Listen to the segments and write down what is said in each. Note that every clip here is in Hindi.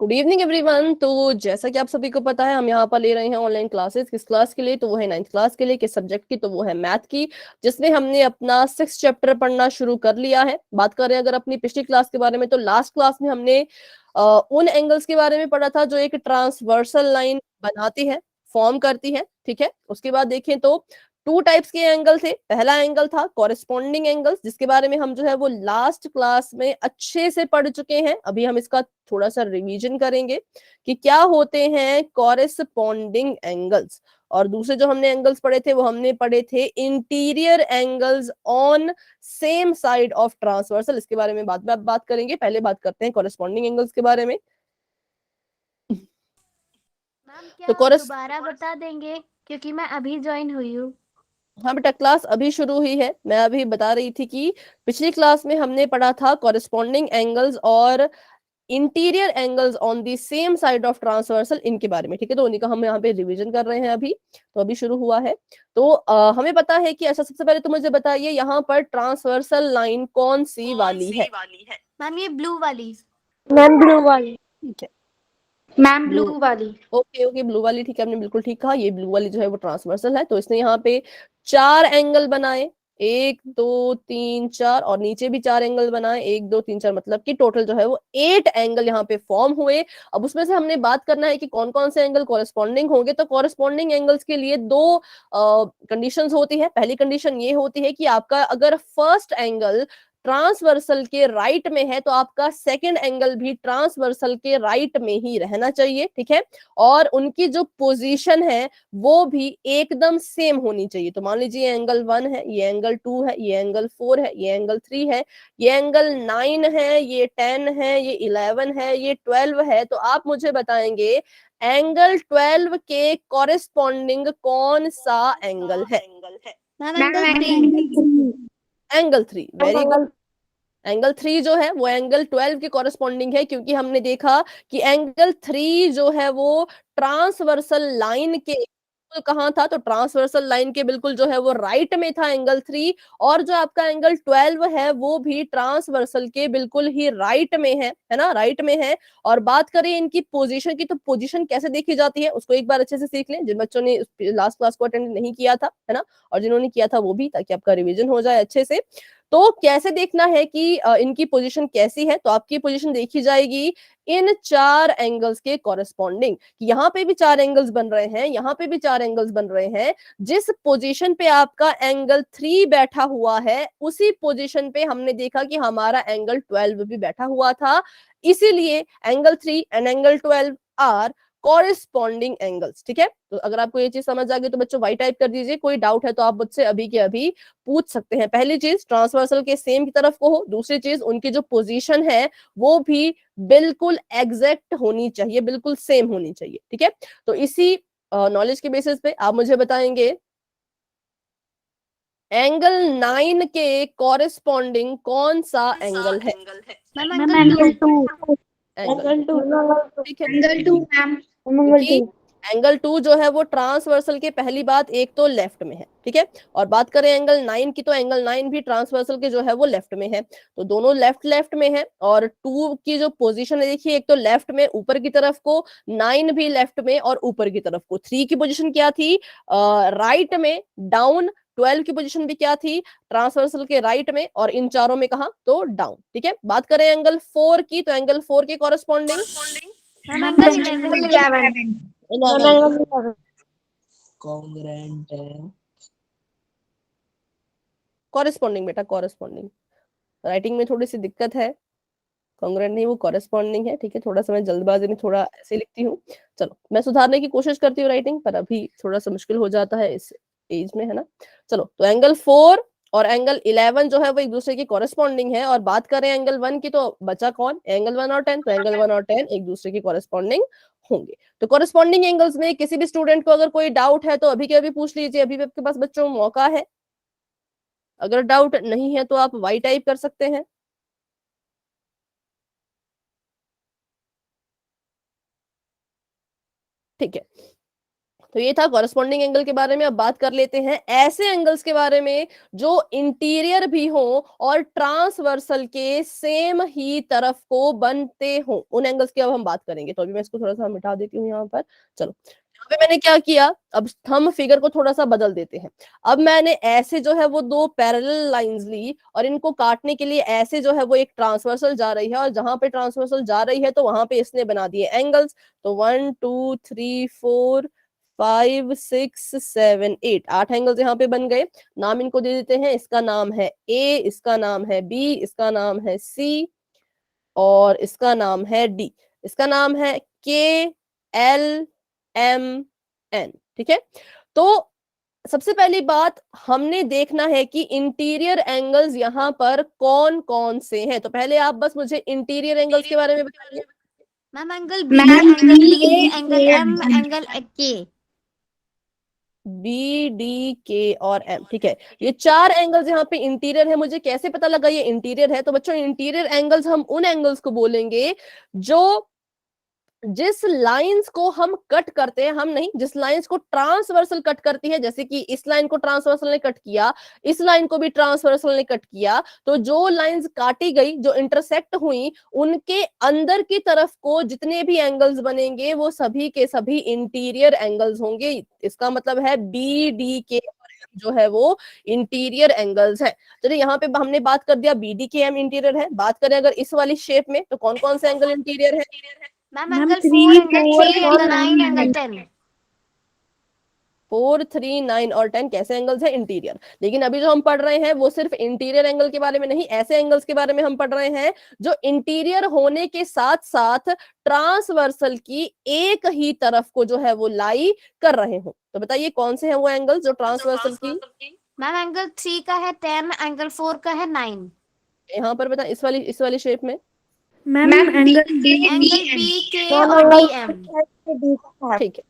Good evening everyone. तो जैसा कि आप सभी को पता है, हम यहाँ पर ले रहे हैं ऑनलाइन क्लासेस। किस क्लास के लिए? तो वो है 9th क्लास के लिए। किस सब्जेक्ट की? तो वो है मैथ की, जिसमें हमने अपना 6 चैप्टर पढ़ना शुरू कर लिया है। बात कर रहे हैं अगर अपनी पिछली क्लास के बारे में, तो लास्ट क्लास में हमने उन एंगल्स के बारे में पढ़ा था जो एक ट्रांसवर्सल लाइन बनाती है, फॉर्म करती है। ठीक है, उसके बाद देखें तो 2 टाइप्स के एंगल थे। पहला एंगल था कॉरेस्पॉन्डिंग एंगल्स, जिसके बारे में हम जो है वो लास्ट क्लास में अच्छे से पढ़ चुके हैं। अभी हम इसका थोड़ा सा रिवीजन करेंगे कि क्या होते हैं कॉरेस्पॉन्डिंग एंगल्स। और दूसरे जो हमने एंगल्स पढ़े थे वो हमने पढ़े थे interior angles on same side of transversal. इसके बारे में बात करेंगे। पहले बात करते हैं कॉरेस्पॉन्डिंग एंगल्स के बारे में। मैम क्या तो आप दोबारा बता देंगे, क्योंकि मैं अभी ज्वाइन हुई हूँ। हाँ बेटा, क्लास अभी शुरू हुई है। मैं अभी बता रही थी कि पिछली क्लास में हमने पढ़ा था कॉरेस्पॉन्डिंग एंगल्स और interior angles on the same side of transversal, इनके बारे में। ठीक है, तो उन्हीं का हम यहाँ पे रिवीजन कर रहे हैं अभी। तो अभी शुरू हुआ है। तो हमें पता है कि अच्छा, सबसे पहले तो मुझे बताइए यहाँ पर ट्रांसवर्सल लाइन कौन सी वाली है? मैम ये ब्लू वाली। मैम ब्लू वाली। ठीक है, मैम ब्लू। ब्लू वाली। ओके ओके, ब्लू वाली। ठीक है, आपने बिल्कुल ठीक कहा। ये ब्लू वाली जो है वो ट्रांसवर्सल है। तो इसने यहाँ पे 4 एंगल बनाए, 1 2 3 4, और नीचे भी 4 एंगल बनाए, 1 2 3 4, मतलब कि टोटल जो है वो 8 एंगल यहाँ पे फॉर्म हुए। अब उसमें से हमने बात करना है कि कौन कौन से एंगल कॉरेस्पॉन्डिंग होंगे। तो कॉरेस्पॉन्डिंग एंगल्स के लिए 2 कंडीशंस होती है। पहली कंडीशन ये होती है कि आपका अगर फर्स्ट एंगल ट्रांसवर्सल के राइट में है तो आपका सेकंड एंगल भी ट्रांसवर्सल के राइट में ही रहना चाहिए। ठीक है, और उनकी जो पोजीशन है वो भी एकदम सेम होनी चाहिए। तो मान लीजिए एंगल 1 है, ये एंगल 2 है, ये एंगल 4 है, ये एंगल 3 है, ये एंगल 9 है, ये 10 है, ये 11 है, ये 12 है। तो आप मुझे बताएंगे एंगल 12 के कॉरेस्पॉन्डिंग कौन सा एंगल है? Ma'am ma'am angle 3। Angle 3। Angle 3, very good. Angle 3 जो है वो एंगल 12 के कॉरेस्पॉन्डिंग है, क्योंकि हमने देखा कि एंगल 3 जो है वो ट्रांसवर्सल लाइन के बिल्कुल कहाँ था? तो ट्रांसवर्सल लाइन के बिल्कुल जो है वो राइट में था एंगल 3। और जो आपका एंगल 12 है वो भी ट्रांसवर्सल के बिल्कुल ही राइट में है ना, राइट में है। और बात करें इनकी पोजीशन की, तो पोजीशन कैसे देखी जाती है उसको एक बार अच्छे से सीख लें, जिन बच्चों ने लास्ट क्लास को अटेंड नहीं किया था, है ना, और जिन्होंने किया था वो भी, ताकि आपका रिविजन हो जाए अच्छे से। तो कैसे देखना है कि इनकी पोजीशन कैसी है? तो आपकी पोजीशन देखी जाएगी इन 4 एंगल्स के कॉरेस्पॉन्डिंग। यहाँ पे भी 4 एंगल्स बन रहे हैं, यहाँ पे भी 4 एंगल्स बन रहे हैं। जिस पोजीशन पे आपका एंगल 3 बैठा हुआ है उसी पोजीशन पे हमने देखा कि हमारा एंगल 12 भी बैठा हुआ था। इसीलिए angle 3 and angle 12 are corresponding angles. ठीक है, तो अगर आपको ये चीज समझ आ गई तो बच्चों वाई टाइप कर दीजिए। कोई डाउट है तो आप मुझसे अभी के अभी पूछ सकते हैं। पहली चीज, ट्रांसवर्सल के सेम की तरफ को हो। दूसरी चीज, उनकी जो पोजीशन है वो भी बिल्कुल एग्जैक्ट होनी चाहिए, बिल्कुल सेम होनी चाहिए। ठीक है, तो इसी नॉलेज के बेसिस पे आप मुझे बताएंगे एंगल 9 के कॉरेस्पॉन्डिंग कौन सा एंगल है? Ma'am ma'am angle angle 2। 2। Angle 2। ठीक है, एंगल 2 मैम। एंगल क्योंकि 2। एंगल 2 जो है वो ट्रांसवर्सल के, पहली बात, एक तो लेफ्ट में है। ठीक है, और बात करें एंगल 9 की, तो एंगल 9 भी ट्रांसवर्सल के जो है वो लेफ्ट में है। तो दोनों लेफ्ट लेफ्ट में है। और 2 की जो पोजीशन है देखिए, एक तो लेफ्ट में ऊपर की तरफ को, 9 भी लेफ्ट में और ऊपर की तरफ को। 3 की पोजीशन क्या थी? राइट में डाउन। 12 की पोजीशन भी क्या थी? ट्रांसवर्सल के राइट में। और इन चारों में कहा? तो डाउन। ठीक है, बात करें एंगल 4 की, तो एंगल 4 के corresponding ma'am ma'am angle angle 11। 11। Congruent है। कॉरेस्पॉन्डिंग बेटा, कॉरेस्पॉन्डिंग। राइटिंग में थोड़ी सी दिक्कत है, कॉन्ग्रेंट नहीं, वो कॉरेस्पॉन्डिंग है। ठीक है, थोड़ा सा मैं जल्दबाजी में थोड़ा ऐसे लिखती हूँ। चलो, मैं सुधारने की कोशिश करती हूँ राइटिंग, पर अभी थोड़ा सा मुश्किल हो जाता है इस एज में, है ना। चलो, तो एंगल 4 और एंगल 11 जो है वो एक दूसरे की कॉरेस्पॉन्डिंग है। और बात करें एंगल 1 की, तो बचा कौन? एंगल 1 और 10। तो एंगल 1 और 10 एक दूसरे की कॉरेस्पॉन्डिंग होंगे। तो कॉरेस्पॉन्डिंग एंगल्स में किसी भी स्टूडेंट को अगर कोई डाउट है तो अभी के अभी पूछ लीजिए, अभी भी आपके पास बच्चों मौका है। अगर डाउट नहीं है तो आप वाई टाइप कर सकते हैं। ठीक है, तो ये था कॉरेस्पॉन्डिंग एंगल के बारे में। अब बात कर लेते हैं ऐसे एंगल्स के बारे में जो इंटीरियर भी हो और ट्रांसवर्सल के सेम ही तरफ को बनते हो, उन एंगल्स की अब हम बात करेंगे। तो अभी मैं इसको थोड़ा सा मिटा देती हूँ यहाँ पर। चलो, यहाँ पे मैंने क्या किया, अब हम फिगर को थोड़ा सा बदल देते हैं। अब मैंने ऐसे जो है वो दो पैरेलल लाइंस ली और इनको काटने के लिए ऐसे जो है वो एक ट्रांसवर्सल जा रही है, और जहां पे ट्रांसवर्सल जा रही है तो वहां पे इसने बना दिए एंगल्स। तो 1 2 3 4 5 6 7 8, 8 एंगल्स यहाँ पे बन गए। नाम इनको दे देते हैं, इसका नाम है ए, इसका नाम है बी, इसका नाम है सी, और इसका नाम है डी। इसका नाम है के एल एम एन। ठीक है, तो सबसे पहली बात हमने देखना है कि इंटीरियर एंगल्स यहाँ पर कौन कौन से हैं। तो पहले आप बस मुझे इंटीरियर एंगल्स के बारे में बताइए। Ma'am angle B, angle D, angle M, angle K. B D K और एम, ठीक है। ये चार एंगल्स यहाँ पे इंटीरियर है। मुझे कैसे पता लगा ये इंटीरियर है? तो बच्चों, इंटीरियर एंगल्स हम उन एंगल्स को बोलेंगे जो जिस लाइंस को हम कट करते हैं, हम नहीं, जिस लाइंस को ट्रांसवर्सल कट करती है, जैसे कि इस लाइन को ट्रांसवर्सल ने कट किया, इस लाइन को भी ट्रांसवर्सल ने कट किया, तो जो लाइंस काटी गई, जो इंटरसेक्ट हुई, उनके अंदर की तरफ को जितने भी एंगल्स बनेंगे वो सभी के सभी इंटीरियर एंगल्स होंगे। इसका मतलब है बी डी के जो है वो इंटीरियर एंगल्स है। चलिए, यहाँ पे हमने बात कर दिया बी डी के एम इंटीरियर है। बात करें अगर इस वाली शेप में, तो कौन कौन से एंगल इंटीरियर है? Ma'am angle 4, angle 3, angle 9, angle 10। 4 3 9 और 10 कैसे एंगल्स है? इंटीरियर। लेकिन अभी जो हम पढ़ रहे हैं वो सिर्फ इंटीरियर एंगल के बारे में नहीं, ऐसे एंगल्स के बारे में हम पढ़ रहे हैं जो इंटीरियर होने के साथ साथ ट्रांसवर्सल की एक ही तरफ को जो है वो लाई कर रहे हो। तो बताइए कौन से हैं वो एंगल्स जो ट्रांसवर्सल की? मैम एंगल 3 का है 10, एंगल 4 का है 9। यहाँ पर बता, इस वाली शेप में। मैम एंगल बी के और डी एम। ठीक है,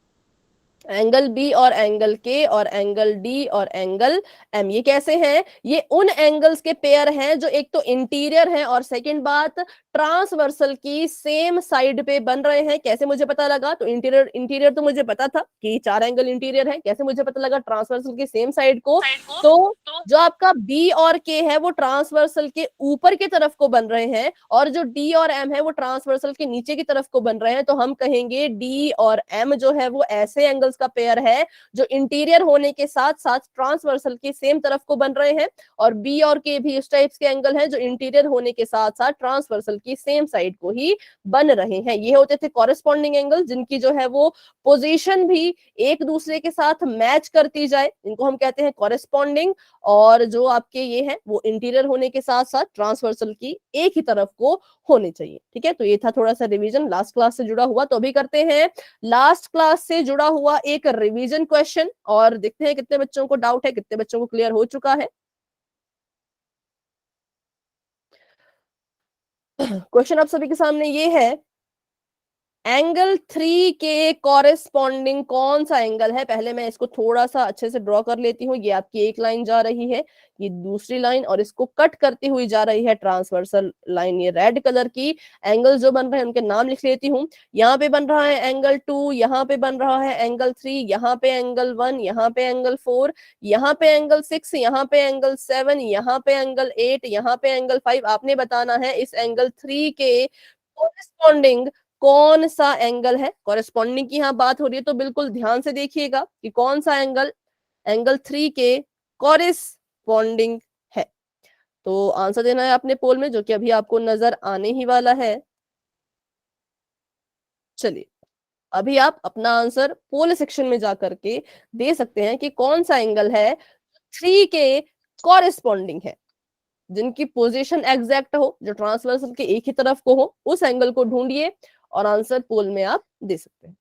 एंगल बी और एंगल के और एंगल डी और एंगल एम, ये कैसे हैं? ये उन एंगल्स के पेयर हैं जो एक तो इंटीरियर हैं और सेकंड बात ट्रांसवर्सल की सेम साइड पे बन रहे हैं। कैसे मुझे पता लगा? तो इंटीरियर तो मुझे पता था कि 4 एंगल इंटीरियर है। कैसे मुझे पता लगा ट्रांसवर्सल की सेम साइड को? तो जो आपका बी और के है वो ट्रांसवर्सल के ऊपर की तरफ को बन रहे हैं, और जो डी और एम है वो ट्रांसवर्सल के नीचे की तरफ को बन रहे हैं। तो हम कहेंगे डी और एम जो है वो ऐसे एंगल्स का पेयर है जो इंटीरियर होने के साथ साथ ट्रांसवर्सल की सेम तरफ को बन रहे हैं, और बी और के भी इस टाइप्स के एंगल हैं जो इंटीरियर होने के साथ साथ ट्रांसवर्सल की सेम साइड को ही बन रहे हैं। ये होते थे कॉरेस्पॉन्डिंग एंगल, जिनकी जो है वो पोजीशन भी एक दूसरे के साथ मैच करती जाए, इनको हम कहते हैं कॉरेस्पॉन्डिंग। और जो आपके ये है वो इंटीरियर होने के साथ साथ ट्रांसवर्सल की एक ही तरफ को होने चाहिए। ठीक है, तो ये था थोड़ा सा रिवीजन लास्ट क्लास से जुड़ा हुआ। तो अभी करते हैं लास्ट क्लास से जुड़ा हुआ एक रिवीजन क्वेश्चन, और देखते हैं कितने बच्चों को डाउट है, कितने बच्चों को क्लियर हो चुका है। क्वेश्चन आप सभी के सामने ये है, एंगल 3 के कॉरेस्पॉन्डिंग कौन सा एंगल है? पहले मैं इसको थोड़ा सा अच्छे से ड्रॉ कर लेती हूँ। ये आपकी एक लाइन जा रही है, ये दूसरी लाइन, और इसको कट करती हुई जा रही है ट्रांसवर्सल लाइन। ये रेड कलर की एंगल जो बन रहे हैं उनके नाम लिख लेती हूँ। यहाँ पे बन रहा है एंगल 2, यहाँ पे बन रहा है एंगल 3, यहाँ पे एंगल 1, यहाँ पे एंगल 4, यहाँ पे एंगल 6, यहाँ पे एंगल 7, यहाँ पे एंगल 8, यहाँ पे एंगल 5। आपने बताना है इस एंगल 3 के कॉरेस्पॉन्डिंग कौन सा एंगल है। कॉरेस्पॉन्डिंग की यहाँ बात हो रही है तो बिल्कुल ध्यान से देखिएगा कि कौन सा एंगल एंगल 3 के कॉरेस्पॉन्डिंग है। तो आंसर देना है आपने पोल में, जो कि अभी आपको नजर आने ही वाला है। चलिए, अभी आप अपना आंसर पोल सेक्शन में जाकर के दे सकते हैं कि कौन सा एंगल है 3 के कॉरेस्पॉन्डिंग है, जिनकी पोजीशन एग्जैक्ट हो, जो ट्रांसवर्सल के एक ही तरफ को हो, उस एंगल को ढूंढिए और आंसर पोल में आप दे सकते हैं।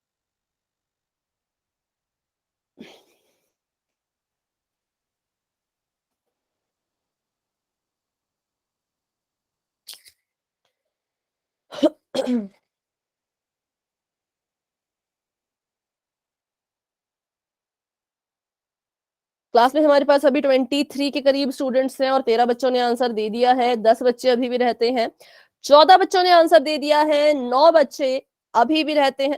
क्लास में हमारे पास अभी 23 के करीब स्टूडेंट्स हैं और 13 बच्चों ने आंसर दे दिया है। 10 बच्चे अभी भी रहते हैं। 14 बच्चों ने आंसर दे दिया है। 9 बच्चे अभी भी रहते हैं।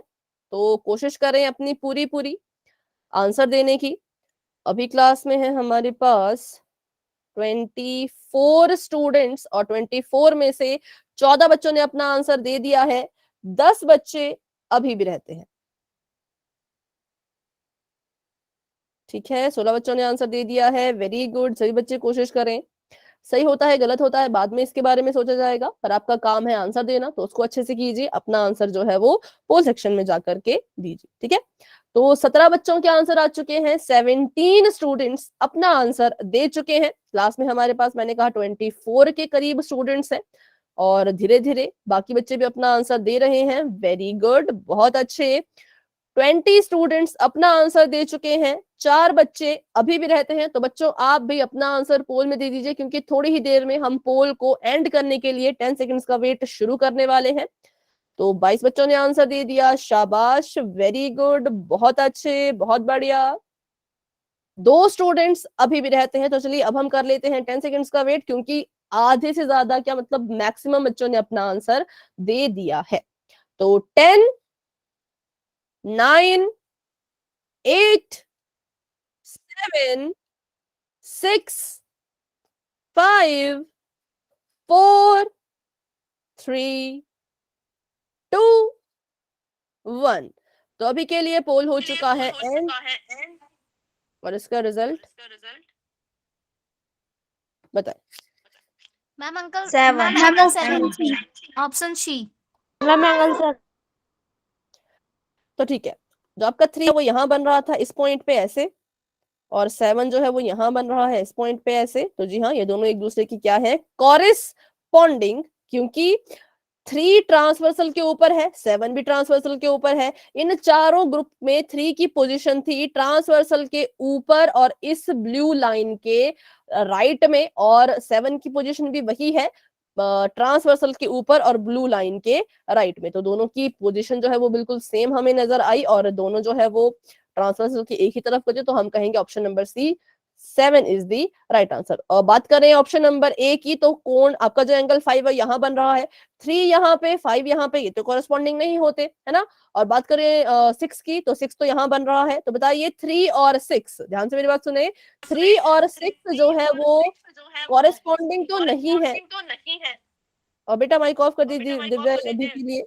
तो कोशिश करें अपनी पूरी। आंसर देने की। अभी क्लास में है हमारे पास 24 स्टूडेंट्स और 24 में से 14 बच्चों ने अपना आंसर दे दिया है, 10 बच्चे अभी भी रहते हैं। ठीक है, 16 बच्चों ने आंसर दे दिया है, वेरी गुड। सभी बच्चे कोशिश करें। सही होता है गलत होता है बाद में इसके बारे में सोचा जाएगा, पर आपका काम है आंसर देना, तो उसको अच्छे से कीजिए। अपना आंसर जो है वो पोल सेक्शन में जाकर के दीजिए। ठीक है, तो 17 बच्चों के आंसर आ चुके हैं, 17 स्टूडेंट्स अपना आंसर दे चुके हैं। क्लास में हमारे पास मैंने कहा 24 के करीब स्टूडेंट्स हैं और धीरे धीरे बाकी बच्चे भी अपना आंसर दे रहे हैं। वेरी गुड, बहुत अच्छे। 20 स्टूडेंट्स अपना आंसर दे चुके हैं, 4 बच्चे अभी भी रहते हैं। तो बच्चों आप भी अपना आंसर पोल में दे दीजिए, क्योंकि थोड़ी ही देर में हम पोल को एंड करने के लिए 10 सेकंड्स का वेट शुरू करने वाले हैं। तो 22 बच्चों ने आंसर दे दिया, शाबाश, वेरी गुड, बहुत अच्छे, बहुत बढ़िया। 2 स्टूडेंट्स अभी भी रहते हैं। तो चलिए अब हम कर लेते हैं 10 सेकंड्स का वेट, क्योंकि आधे से ज्यादा क्या मतलब मैक्सिमम बच्चों ने अपना आंसर दे दिया है। तो 10, 9, 8, 7, 6, 5, 4, 3, 2, 1। तो अभी के लिए पोल हो चुका है एंड, और इसका रिजल्ट बताएं। Ma'am uncle, 7 ma'am ma'am uncle 7, option C. Ma'am angle sir. तो ठीक है, जो आपका 3 है वो यहां बन रहा था इस पॉइंट पे ऐसे, और 7 जो है वो यहां बन रहा है इस पॉइंट पे ऐसे। तो जी हाँ, ये दोनों एक दूसरे की क्या है, कॉरेस्पॉन्डिंग, क्योंकि 3 ट्रांसवर्सल के ऊपर है, 7 भी ट्रांसवर्सल के ऊपर है। इन चारों ग्रुप में 3 की पोजीशन थी ट्रांसवर्सल के ऊपर और इस ब्लू लाइन के राइट में, और 7 की पोजीशन भी वही है ट्रांसवर्सल के ऊपर और ब्लू लाइन के राइट में। तो दोनों की पोजीशन जो है वो बिल्कुल सेम हमें नजर आई, और दोनों जो है वो ट्रांसवर्सल की एक ही तरफ बचे। तो हम कहेंगे option number C, 7 is the right answer. और बात करें ऑप्शन नंबर ए की, तो कोण आपका जो एंगल 5 है यहां बन रहा है, 3 यहाँ पे 5 यहाँ पे, ये तो कॉरेस्पॉन्डिंग नहीं होते है ना। और बात करें 6 की, तो 6 तो यहाँ बन रहा है। तो बताइए 3 और 6, ध्यान से मेरी बात सुने, 3 और 6 जो है वो कॉरेस्पॉन्डिंग तो नहीं है। और बेटा माइक ऑफ कर दीजिए दिव्या अभी के लिए।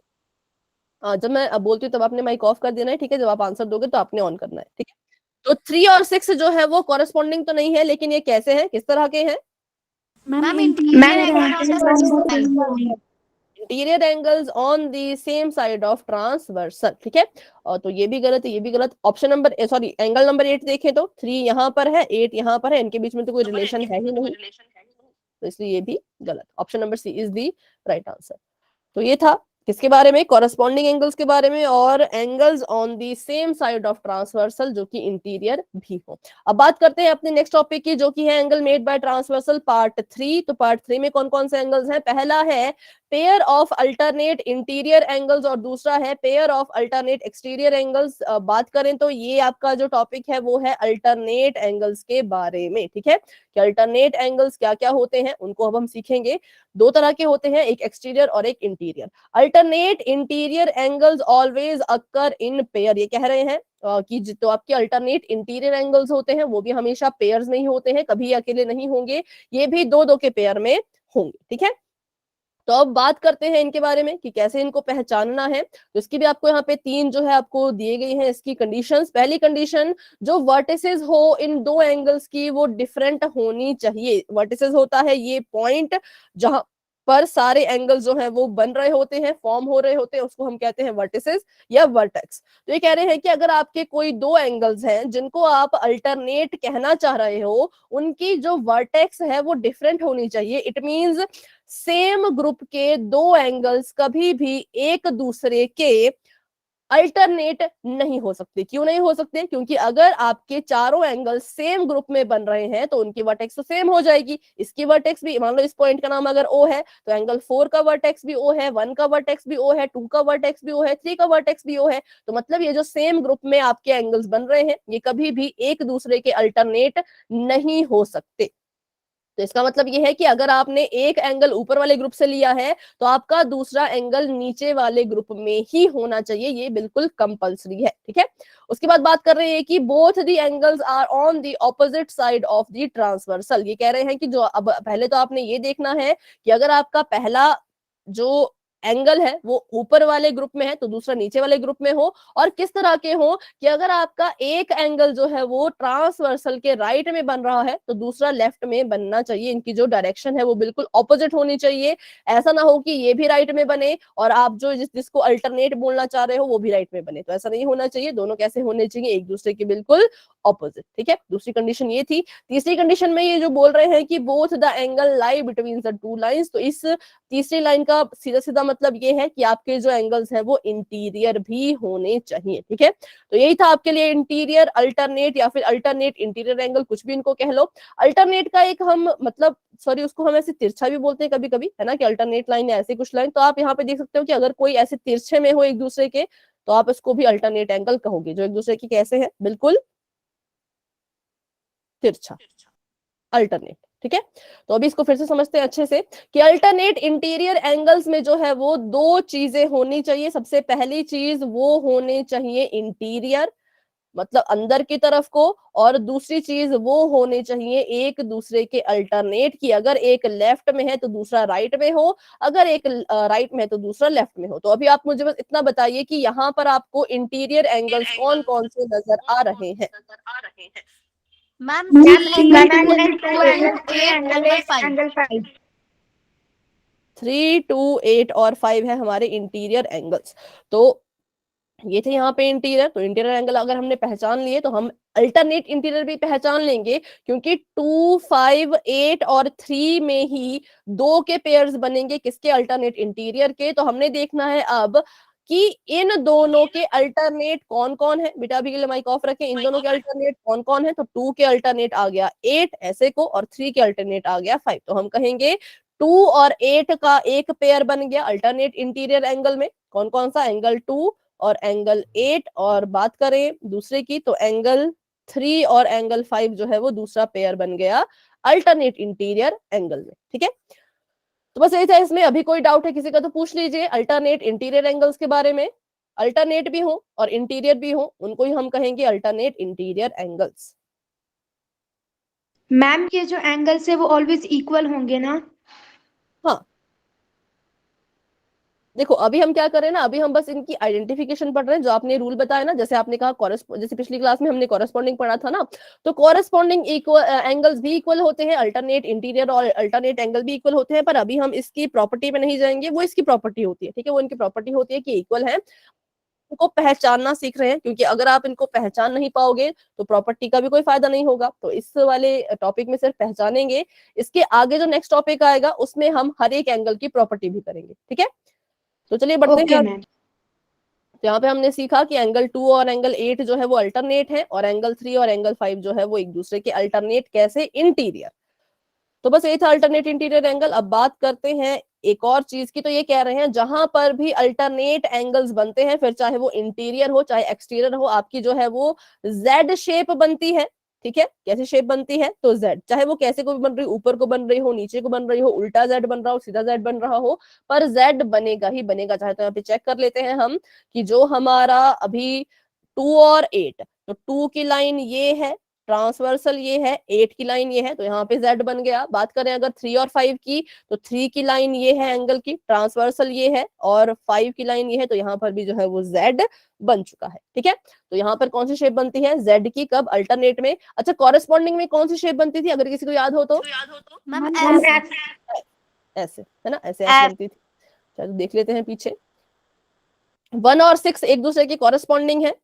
जब मैं अब बोलती हूँ तब आपने माइक ऑफ कर देना है, ठीक है। जब आप आंसर दोगे तो आपने ऑन करना है, ठीक है। तो 3 और 6 जो है वो कॉरेस्पॉन्डिंग तो नहीं है, लेकिन ये कैसे हैं, किस तरह के हैं? Ma'am interior angle, interior angles on the same side of transversal, ठीक है। और तो ये भी गलत है, ये भी गलत। Option number sorry angle number 8 देखें तो 3 यहाँ पर है, 8 यहाँ पर है, इनके बीच में तो कोई रिलेशन है ही नहीं, तो इसलिए ये भी गलत। Option number C is the right answer. तो ये था किसके बारे में, कॉरेस्पॉन्डिंग एंगल्स के बारे में, और angles on the same side of transversal जो कि इंटीरियर भी हो। अब बात करते हैं अपने नेक्स्ट टॉपिक की, जो कि है angle made by transversal part 3। तो पार्ट 3 में कौन कौन से एंगल्स हैं? पहला है pair of alternate interior angles और दूसरा है pair of alternate exterior angles. बात करें तो ये आपका जो टॉपिक है वो है अल्टरनेट एंगल्स के बारे में, ठीक है। कि अल्टरनेट एंगल्स क्या क्या होते हैं उनको अब हम सीखेंगे। 2 तरह के होते हैं, एक एक्सटीरियर और एक interior. Alternate interior angles always occur in pair, ये कह रहे हैं कि जो आपके अल्टरनेट इंटीरियर एंगल्स होते हैं वो भी हमेशा पेयर्स नहीं होते हैं, कभी अकेले नहीं होंगे, ये भी 2-2 के पेयर में होंगे, ठीक है। तो अब बात करते हैं इनके बारे में कि कैसे इनको पहचानना है। तो इसकी भी आपको यहाँ पे 3 जो है आपको दिए गई हैं इसकी कंडीशंस। पहली कंडीशन, जो वर्टिसेस हो इन 2 एंगल्स की वो डिफरेंट होनी चाहिए। वर्टिसेस होता है ये पॉइंट जहां पर सारे एंगल्स जो हैं वो बन रहे होते हैं, फॉर्म हो रहे होते हैं, उसको हम कहते हैं वर्टिसेस या वर्टेक्स। तो ये कह रहे हैं कि अगर आपके कोई 2 एंगल्स हैं जिनको आप अल्टरनेट कहना चाह रहे हो, उनकी जो वर्टेक्स है वो डिफरेंट होनी चाहिए। इट मींस सेम ग्रुप के 2 एंगल्स कभी भी एक दूसरे के अल्टरनेट नहीं हो सकते। क्यों नहीं हो सकते? क्योंकि अगर आपके चारों एंगल सेम ग्रुप में बन रहे हैं तो उनकी वर्टेक्स तो सेम हो जाएगी। इसकी वर्टेक्स भी, मान लो इस पॉइंट का नाम अगर O है तो एंगल 4 का वर्टेक्स भी O है, 1 का वर्टेक्स भी O है, 2 का वर्टेक्स भी O है, 3 का वर्टेक्स भी O है। तो मतलब ये जो सेम ग्रुप में आपके एंगल्स बन रहे हैं ये कभी भी एक दूसरे के अल्टरनेट नहीं हो सकते। तो इसका मतलब ये है कि अगर आपने एक एंगल ऊपर वाले ग्रुप से लिया है तो आपका दूसरा एंगल नीचे वाले ग्रुप में ही होना चाहिए, ये बिल्कुल कंपलसरी है, ठीक है। उसके बाद बात कर रहे हैं कि both the angles are on the opposite side of the transversal. ये कह रहे हैं कि जो अब पहले तो आपने ये देखना है कि अगर आपका पहला जो एंगल है वो ऊपर वाले ग्रुप में है तो दूसरा नीचे वाले ग्रुप में हो, और किस तरह के हो कि अगर आपका एक एंगल जो है वो ट्रांसवर्सल के राइट में बन रहा है तो दूसरा लेफ्ट में बनना चाहिए। इनकी जो डायरेक्शन है वो बिल्कुल ऑपोजिट होनी चाहिए। ऐसा ना हो कि ये भी राइट में बने और आप जो जिसको अल्टरनेट बोलना चाह रहे हो वो भी राइट में बने, तो ऐसा नहीं होना चाहिए। दोनों कैसे होने चाहिए, एक दूसरे के बिल्कुल ऑपोजिट, ठीक है। दूसरी कंडीशन ये थी। तीसरी कंडीशन में ये जो बोल रहे हैं कि both the angle lie between the two lines, तो इस तीसरी लाइन का सीधा सीधा मतलब ये है कि आपके जो एंगल्स हैं वो इंटीरियर भी होने चाहिए, ठीक है। तो यही था आपके लिए इंटीरियर अल्टरनेट या फिर अल्टरनेट इंटीरियर एंगल, कुछ भी इनको कह लो। अल्टरनेट का एक हम मतलब सॉरी उसको हम ऐसे तिरछा भी बोलते हैं कभी कभी, है ना, कि अल्टरनेट लाइन है ऐसे कुछ लाइन। तो आप यहाँ पे देख सकते हो कि अगर कोई ऐसे तिरछे में हो एक दूसरे के तो आप इसको भी अल्टरनेट एंगल कहोगे, जो एक दूसरे की कैसे है, बिल्कुल तिरछा, अल्टरनेट, ठीक है। तो अभी इसको फिर से समझते हैं अच्छे से कि अल्टरनेट इंटीरियर एंगल्स में जो है वो दो चीजें होनी चाहिए। सबसे पहली चीज वो होने चाहिए इंटीरियर, मतलब अंदर की तरफ को, और दूसरी चीज वो होने चाहिए एक दूसरे के अल्टरनेट की। अगर एक लेफ्ट में है तो दूसरा राइट में हो, अगर एक राइट में है तो दूसरा लेफ्ट में हो। तो अभी आप मुझे बस इतना बताइए कि यहाँ पर आपको इंटीरियर एंगल्स कौन कौन से नजर आ रहे हैं। Ma'am ma'am 3 angle angle 2 2 angle angle 8 angle 5। Angle 5। 3, 2, 8 और 5 है हमारे इंटीरियर एंगल्स। तो ये थे यहाँ पे इंटीरियर। तो इंटीरियर एंगल अगर हमने पहचान लिए तो हम अल्टरनेट इंटीरियर भी पहचान लेंगे, क्योंकि 2, 5, 8 और 3 में ही दो के पेयर्स बनेंगे, किसके, अल्टरनेट इंटीरियर के। तो हमने देखना है अब कि इन दोनों के अल्टरनेट कौन कौन है। बेटा अभी के लिए माइक ऑफ रखें। इन दोनों के अल्टरनेट कौन कौन है, तो 2 के अल्टरनेट आ गया 8 ऐसे को, और 3 के अल्टरनेट आ गया 5। तो हम कहेंगे 2 और 8 का एक पेयर बन गया अल्टरनेट इंटीरियर एंगल में। कौन कौन सा, एंगल 2 और एंगल 8। और बात करें दूसरे की तो एंगल 3 और एंगल 5 जो है वो दूसरा पेयर बन गया अल्टरनेट इंटीरियर एंगल में, ठीक है। तो बस यही था इसमें। अभी कोई डाउट है किसी का तो पूछ लीजिए अल्टरनेट इंटीरियर एंगल्स के बारे में। अल्टरनेट भी हो और इंटीरियर भी हो, उनको ही हम कहेंगे अल्टरनेट इंटीरियर एंगल्स। मैम ये जो एंगल्स है वो ऑलवेज इक्वल होंगे ना? हाँ, देखो अभी हम क्या कर रहे हैं ना, अभी हम बस इनकी आइडेंटिफिकेशन पढ़ रहे हैं, जो आपने रूल बताया ना। जैसे आपने कहा जैसे पिछली क्लास में हमने कॉरेस्पॉन्डिंग पढ़ा था ना, तो कॉरेस्पॉन्डिंग इक्वल एंगल्स भी इक्वल होते हैं, अल्टरनेट इंटीरियर और अल्टरनेट एंगल भी इक्वल होते हैं। पर अभी हम इसकी प्रॉपर्टी में नहीं जाएंगे, वो इसकी प्रॉपर्टी होती है, ठीक है। वो इनकी प्रॉपर्टी होती है कि इक्वल है। इनको पहचानना सीख रहे हैं, क्योंकि अगर आप इनको पहचान नहीं पाओगे तो प्रॉपर्टी का भी कोई फायदा नहीं होगा। तो इस वाले टॉपिक में सिर्फ पहचानेंगे। इसके आगे जो नेक्स्ट टॉपिक आएगा उसमें हम हर एक एंगल की प्रॉपर्टी भी करेंगे, ठीक है। तो चलिए बढ़ते ओके हैं। मैम। तो यहाँ पे हमने सीखा कि एंगल 2 और एंगल 8 जो है वो अल्टरनेट है, और एंगल 3 और एंगल 5 जो है वो एक दूसरे के अल्टरनेट कैसे, इंटीरियर। तो बस यही था अल्टरनेट इंटीरियर एंगल। अब बात करते हैं एक और चीज की। तो ये कह रहे हैं जहां पर भी अल्टरनेट एंगल्स बनते हैं, फिर चाहे वो इंटीरियर हो चाहे एक्सटीरियर हो, आपकी जो है वो जेड शेप बनती है, ठीक है। कैसी शेप बनती है, तो जेड, चाहे वो कैसे को भी बन रही हो, ऊपर को बन रही हो, नीचे को बन रही हो, उल्टा जेड बन रहा हो, सीधा जेड बन रहा हो, पर जेड बनेगा ही बनेगा। चाहे तो यहाँ पे चेक कर लेते हैं हम कि जो हमारा अभी 2 और 8, तो 2 की लाइन ये है, ट्रांसवर्सल ये है, 8 की लाइन ये है, तो यहाँ पे z बन गया। बात करें अगर 3 और 5 की, तो 3 की लाइन ये है एंगल की, ट्रांसवर्सल ये है, और 5 की लाइन ये है, तो यहाँ पर भी जो है वो z बन चुका है, ठीक है। तो यहाँ पर कौन सी शेप बनती है, z की, कब, अल्टरनेट में। अच्छा, कॉरेस्पॉन्डिंग में कौन सी शेप बनती थी, अगर किसी को याद हो तो? मैम ऐसे, है ना, ऐसे ऐसे बनती थी। चलो देख लेते हैं पीछे। 1 और 6 एक दूसरे की कॉरेस्पॉन्डिंग है,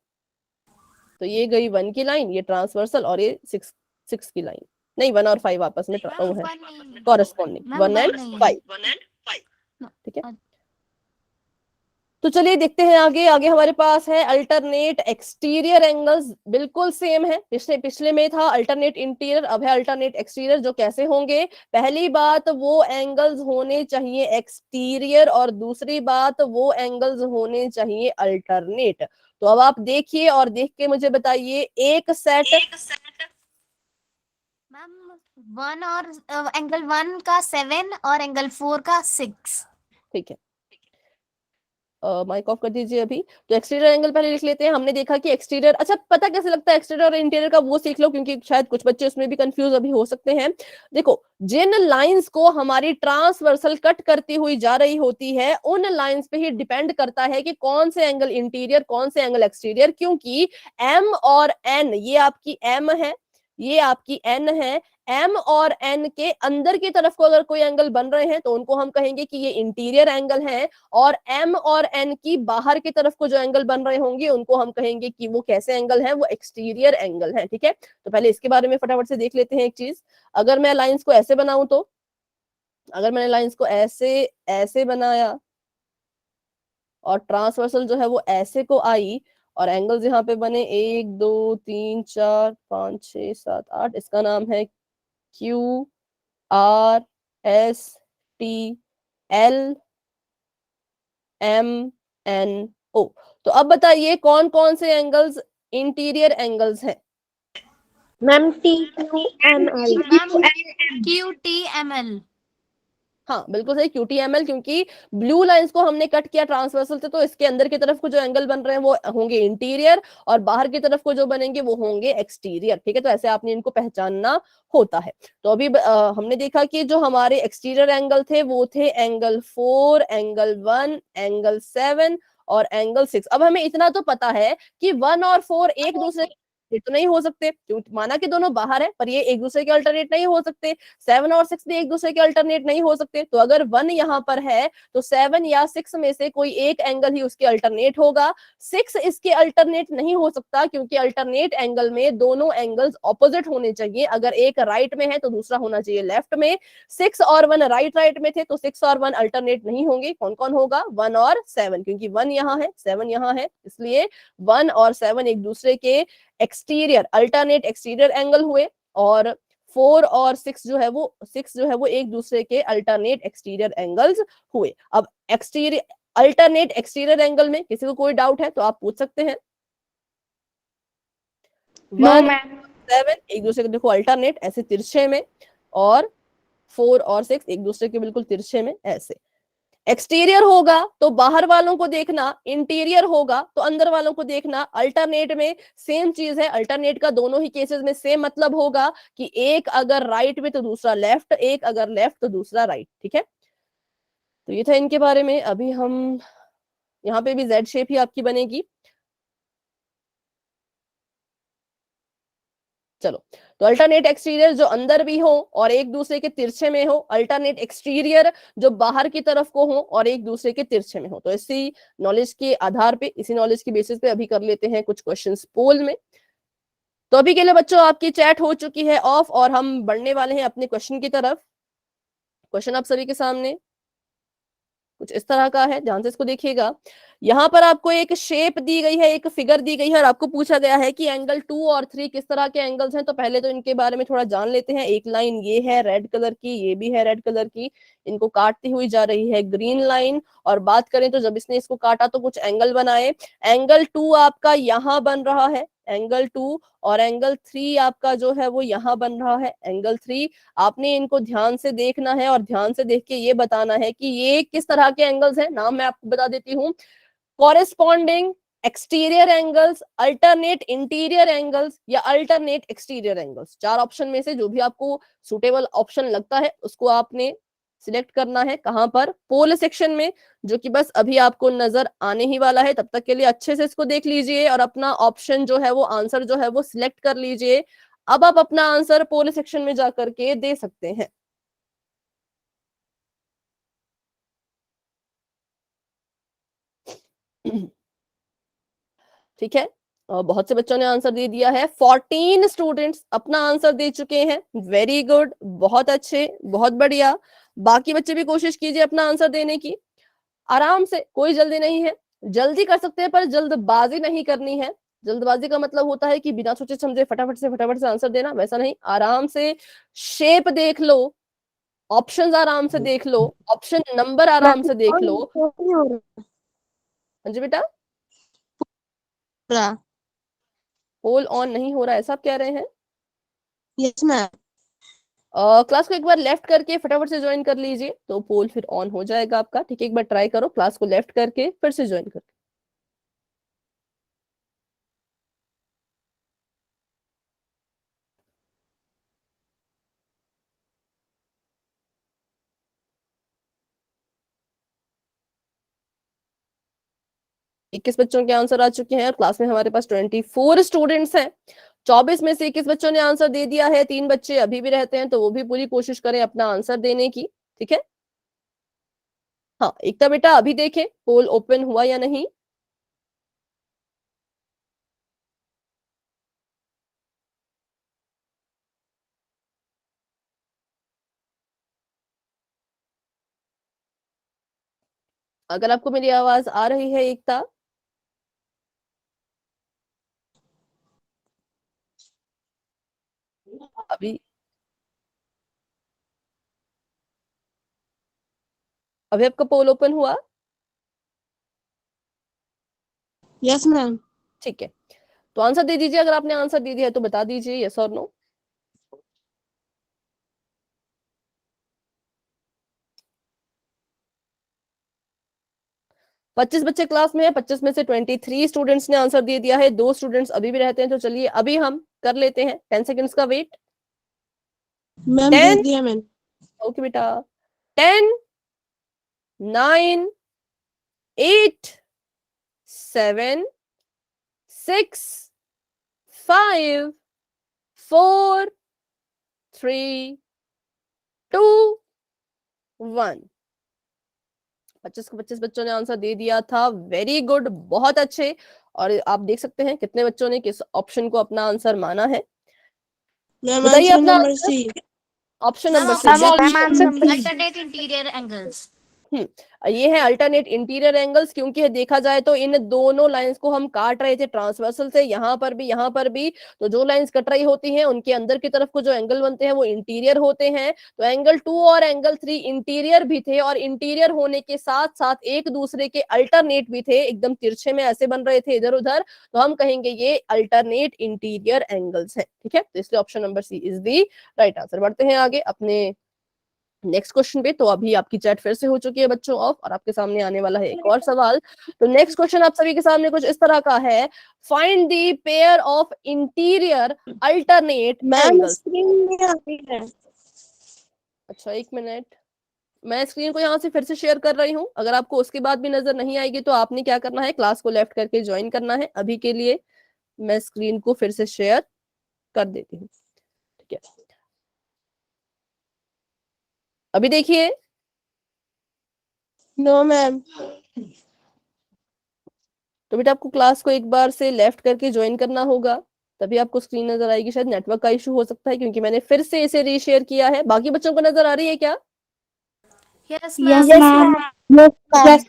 तो ये गई 1 की लाइन, ये ट्रांसवर्सल, और ये 6 की लाइन। नहीं, 1 और 5 आपस में वो है कॉरेस्पॉन्डिंग, 1 एंड 5, ठीक है। तो चलिए देखते हैं आगे। आगे हमारे पास है अल्टरनेट एक्सटीरियर एंगल्स। बिल्कुल सेम है, पिछले में था अल्टरनेट इंटीरियर, अब है अल्टरनेट एक्सटीरियर। जो कैसे होंगे, पहली बात वो एंगल्स होने चाहिए एक्सटीरियर, और दूसरी बात वो एंगल्स होने चाहिए अल्टरनेट। तो अब आप देखिए और देख के मुझे बताइए, एक सेट मैम 1 और एंगल 1 का 7 और एंगल 4 का 6। ठीक है, माइक ऑफ कर दीजिए अभी। तो एक्सटीरियर एंगल पहले लिख लेते हैं। हमने देखा कि एक्सटीरियर, अच्छा पता कैसे लगता है एक्सटीरियर और इंटीरियर का, वो सीख लो, क्योंकि शायद कुछ बच्चे उसमें भी कंफ्यूज अभी हो सकते हैं। देखो, जिन लाइंस को हमारी ट्रांसवर्सल कट करती हुई जा रही होती है, उन लाइंस पे ही डिपेंड करता है कि कौन से एंगल इंटीरियर, कौन से एंगल एक्सटीरियर, क्योंकि एम और एन, ये आपकी एम है, ये आपकी एन है। एम और एन के अंदर की तरफ को अगर कोई एंगल बन रहे हैं तो उनको हम कहेंगे कि ये इंटीरियर एंगल है, और एम और एन की बाहर की तरफ को जो एंगल बन रहे होंगे उनको हम कहेंगे कि वो कैसे एंगल है, वो एक्सटीरियर एंगल है। ठीक है, तो पहले इसके बारे में फटाफट से देख लेते हैं एक चीज। अगर मैं लाइंस को ऐसे बनाऊं तो, अगर मैंने लाइंस को ऐसे ऐसे बनाया और ट्रांसवर्सल जो है वो ऐसे को आई, और एंगल्स यहाँ पे बने 1 2 3 4 5 6 7 8, इसका नाम है Q R S T L M N O. तो अब बताइए कौन कौन से एंगल्स इंटीरियर एंगल्स हैं? Ma'am T Q M L. Ma'am QTML। हाँ बिल्कुल सही, QTML, क्योंकि ब्लू लाइंस को हमने कट किया ट्रांसवर्सल से, तो इसके अंदर की तरफ को जो एंगल बन रहे हैं वो होंगे इंटीरियर, और बाहर की तरफ को जो बनेंगे वो होंगे एक्सटीरियर। ठीक है, तो ऐसे आपने इनको पहचानना होता है। तो अभी हमने देखा कि जो हमारे एक्सटीरियर एंगल थे वो थे एंगल 4, एंगल 1, एंगल 7 और एंगल 6। अब हमें इतना तो पता है कि 1 और 4 एक दूसरे ये तो नहीं हो सकते, क्योंकि माना कि दोनों बाहर है, पर ये एक दूसरे के अल्टरनेट नहीं हो सकते। 7 और 6 भी एक दूसरे के अल्टरनेट नहीं हो सकते। तो अगर 1 यहाँ पर है तो 7 या 6 में से कोई एक एंगल ही उसके अल्टरनेट होगा। 6 इसके अल्टरनेट नहीं हो सकता, क्योंकि अल्टरनेट एंगल में दोनों एंगल्स ऑपोजिट होने चाहिए। अगर एक राइट में है तो दूसरा होना चाहिए लेफ्ट में। 6 और 1 राइट राइट में थे तो 6 और 1 अल्टरनेट नहीं होंगे। कौन कौन होगा? 1 और 7, क्योंकि 1 यहाँ है, 7 यहाँ है, इसलिए 1 और 7 एक दूसरे के एक्सटीरियर अल्टरनेट एक्सटीरियर एंगल हुए, और 4 और 6 जो है वो एक दूसरे के अल्टरनेट एक्सटीरियर एंगल्स हुए। अब एक्सटीरियर अल्टरनेट एक्सटीरियर एंगल में किसी को कोई डाउट है तो आप पूछ सकते हैं। No 1 ma'am. 7 एक दूसरे को देखो अल्टरनेट ऐसे तिरछे में, और 4 और 6 एक दूसरे के बिल्कुल तिरछे में ऐसे। एक्सटीरियर होगा तो बाहर वालों को देखना, इंटीरियर होगा तो अंदर वालों को देखना। अल्टरनेट में सेम चीज है, अल्टरनेट का दोनों ही केसेस में सेम मतलब होगा कि एक अगर राइट में तो दूसरा लेफ्ट, एक अगर लेफ्ट तो दूसरा राइट। ठीक है, तो ये था इनके बारे में। अभी हम यहाँ पे भी जेड शेप ही आपकी बनेगी। चलो, तो अल्टरनेट एक्सटीरियर जो अंदर भी हो और एक दूसरे के तिरछे में हो, अल्टरनेट एक्सटीरियर जो बाहर की तरफ को हो और एक दूसरे के तिरछे में हो। तो इसी नॉलेज के आधार पे, इसी नॉलेज की बेसिस पे अभी कर लेते हैं कुछ क्वेश्चंस पोल में। तो अभी के लिए बच्चों आपकी चैट हो चुकी है ऑफ, और हम बढ़ने वाले हैं अपने क्वेश्चन की तरफ। क्वेश्चन आप सभी के सामने कुछ इस तरह का है, ध्यान से इसको देखिएगा। यहाँ पर आपको एक शेप दी गई है, एक फिगर दी गई है, और आपको पूछा गया है कि एंगल 2 और 3 किस तरह के एंगल्स हैं। तो पहले तो इनके बारे में थोड़ा जान लेते हैं। एक लाइन ये है रेड कलर की, ये भी है रेड कलर की, इनको काटती हुई जा रही है ग्रीन लाइन। और बात करें तो जब इसने इसको काटा तो कुछ एंगल बनाए। एंगल 2 आपका यहाँ बन रहा है, एंगल 2, और एंगल 3 आपका जो है वो यहाँ बन रहा है, एंगल 3। आपने इनको ध्यान से देखना है और ध्यान से देख के ये बताना है कि ये किस तरह के एंगल्स हैं। नाम मैं आपको बता देती हूँ, corresponding exterior angles, alternate interior angles, या अल्टरनेट एक्सटीरियर एंगल्स। 4 ऑप्शन में से जो भी आपको सुटेबल ऑप्शन लगता है उसको आपने सिलेक्ट करना है। कहां पर? पोल सेक्शन में, जो कि बस अभी आपको नजर आने ही वाला है। तब तक के लिए अच्छे से इसको देख लीजिए और अपना ऑप्शन जो है वो, आंसर जो है वो सिलेक्ट कर लीजिए। अब आप अपना आंसर पोल सेक्शन में जाकर के दे सकते हैं। ठीक है, बहुत से बच्चों ने आंसर दे दिया है। 14 स्टूडेंट्स अपना आंसर दे चुके हैं। वेरी गुड, बहुत अच्छे, बहुत बढ़िया। बाकी बच्चे भी कोशिश कीजिए अपना आंसर देने की, आराम से, कोई जल्दी नहीं है। जल्दी कर सकते हैं पर जल्दबाजी नहीं करनी है। जल्दबाजी का मतलब होता है कि बिना सोचे समझे फटाफट से आंसर देना, वैसा नहीं। आराम से शेप देख लो, ऑप्शंस आराम से देख लो, ऑप्शन नंबर आराम से देख लो। हाँ जी बेटा, पोल ऑन नहीं हो रहा है, ऐसा आप कह रहे हैं? Yes ma'am. क्लास को एक बार लेफ्ट करके फटाफट से ज्वाइन कर लीजिए, तो पोल फिर ऑन हो जाएगा आपका। ठीक है, एक बार ट्राई करो क्लास को लेफ्ट करके फिर से ज्वाइन करके। इक्कीस बच्चों के आंसर आ चुके हैं, क्लास में हमारे पास 24 स्टूडेंट्स हैं। 24 में से 21 बच्चों ने आंसर दे दिया है, 3 बच्चे अभी भी रहते हैं, तो वो भी पूरी कोशिश करें अपना आंसर देने की। ठीक है, हाँ एकता बेटा अभी देखें पोल ओपन हुआ या नहीं। अगर आपको मेरी आवाज आ रही है एकता। अभी अभी आपका पोल ओपन हुआ? Yes ma'am. ठीक है, तो आंसर दे दीजिए, अगर आपने आंसर दे दिया है तो बता दीजिए यस और नो। पच्चीस बच्चे क्लास में है, 25 में से 23 स्टूडेंट्स ने आंसर दे दिया है, 2 स्टूडेंट्स अभी भी रहते हैं। तो चलिए अभी हम कर लेते हैं 10 सेकेंड्स का वेट। मैम दे 10, दिया मैंने। ओके बेटा, 10, 9, 8, 7, 6, 5, 4, 3, 2, 1। 25 को 25 बच्चों ने आंसर दे दिया था, वेरी गुड, बहुत अच्छे। और आप देख सकते हैं कितने बच्चों ने किस ऑप्शन को अपना आंसर माना है। मैम बताइए आंसर अपना number answer. C. Option ma'am number C, option ma'am answer alternate interior angles. ये है अल्टरनेट इंटीरियर एंगल्स, क्योंकि देखा जाए तो इन दोनों लाइंस को हम काट रहे थे ट्रांसवर्सल से, यहाँ पर भी यहाँ पर भी। तो जो लाइंस कट रही होती हैं उनके अंदर की तरफ को जो एंगल बनते हैं वो इंटीरियर होते हैं। तो एंगल 2 और एंगल 3 इंटीरियर भी थे, और इंटीरियर होने के साथ साथ एक दूसरे के अल्टरनेट भी थे, एकदम तिरछे में ऐसे बन रहे थे इधर उधर। तो हम कहेंगे ये अल्टरनेट इंटीरियर एंगल्स है। ठीक है, तो इसलिए option number C is the right answer. बढ़ते हैं आगे अपने नेक्स्ट क्वेश्चन पे। तो अभी आपकी चैट फिर से हो चुकी है बच्चों ऑफ, और आपके सामने आने वाला है एक और सवाल। तो नेक्स्ट क्वेश्चन आप सभी के सामने कुछ इस तरह का है, find the pair of interior alternate ma'am angles. Screen में आ रही है। अच्छा एक मिनट, मैं स्क्रीन को यहाँ से फिर से शेयर कर रही हूँ। अगर आपको उसके बाद भी नजर नहीं आएगी तो आपने क्या करना है, क्लास को लेफ्ट करके ज्वाइन करना है। अभी के लिए मैं स्क्रीन को फिर से शेयर कर देती हूँ। ठीक है, अभी देखिए। No ma'am. तो बेटा आपको क्लास को एक बार से लेफ्ट करके ज्वाइन करना होगा, तभी आपको स्क्रीन नजर आएगी। शायद नेटवर्क का इशू हो सकता है, क्योंकि मैंने फिर से इसे रीशेयर किया है। बाकी बच्चों को नजर आ रही है क्या? Yes yes ma'am. Ma'am. Yes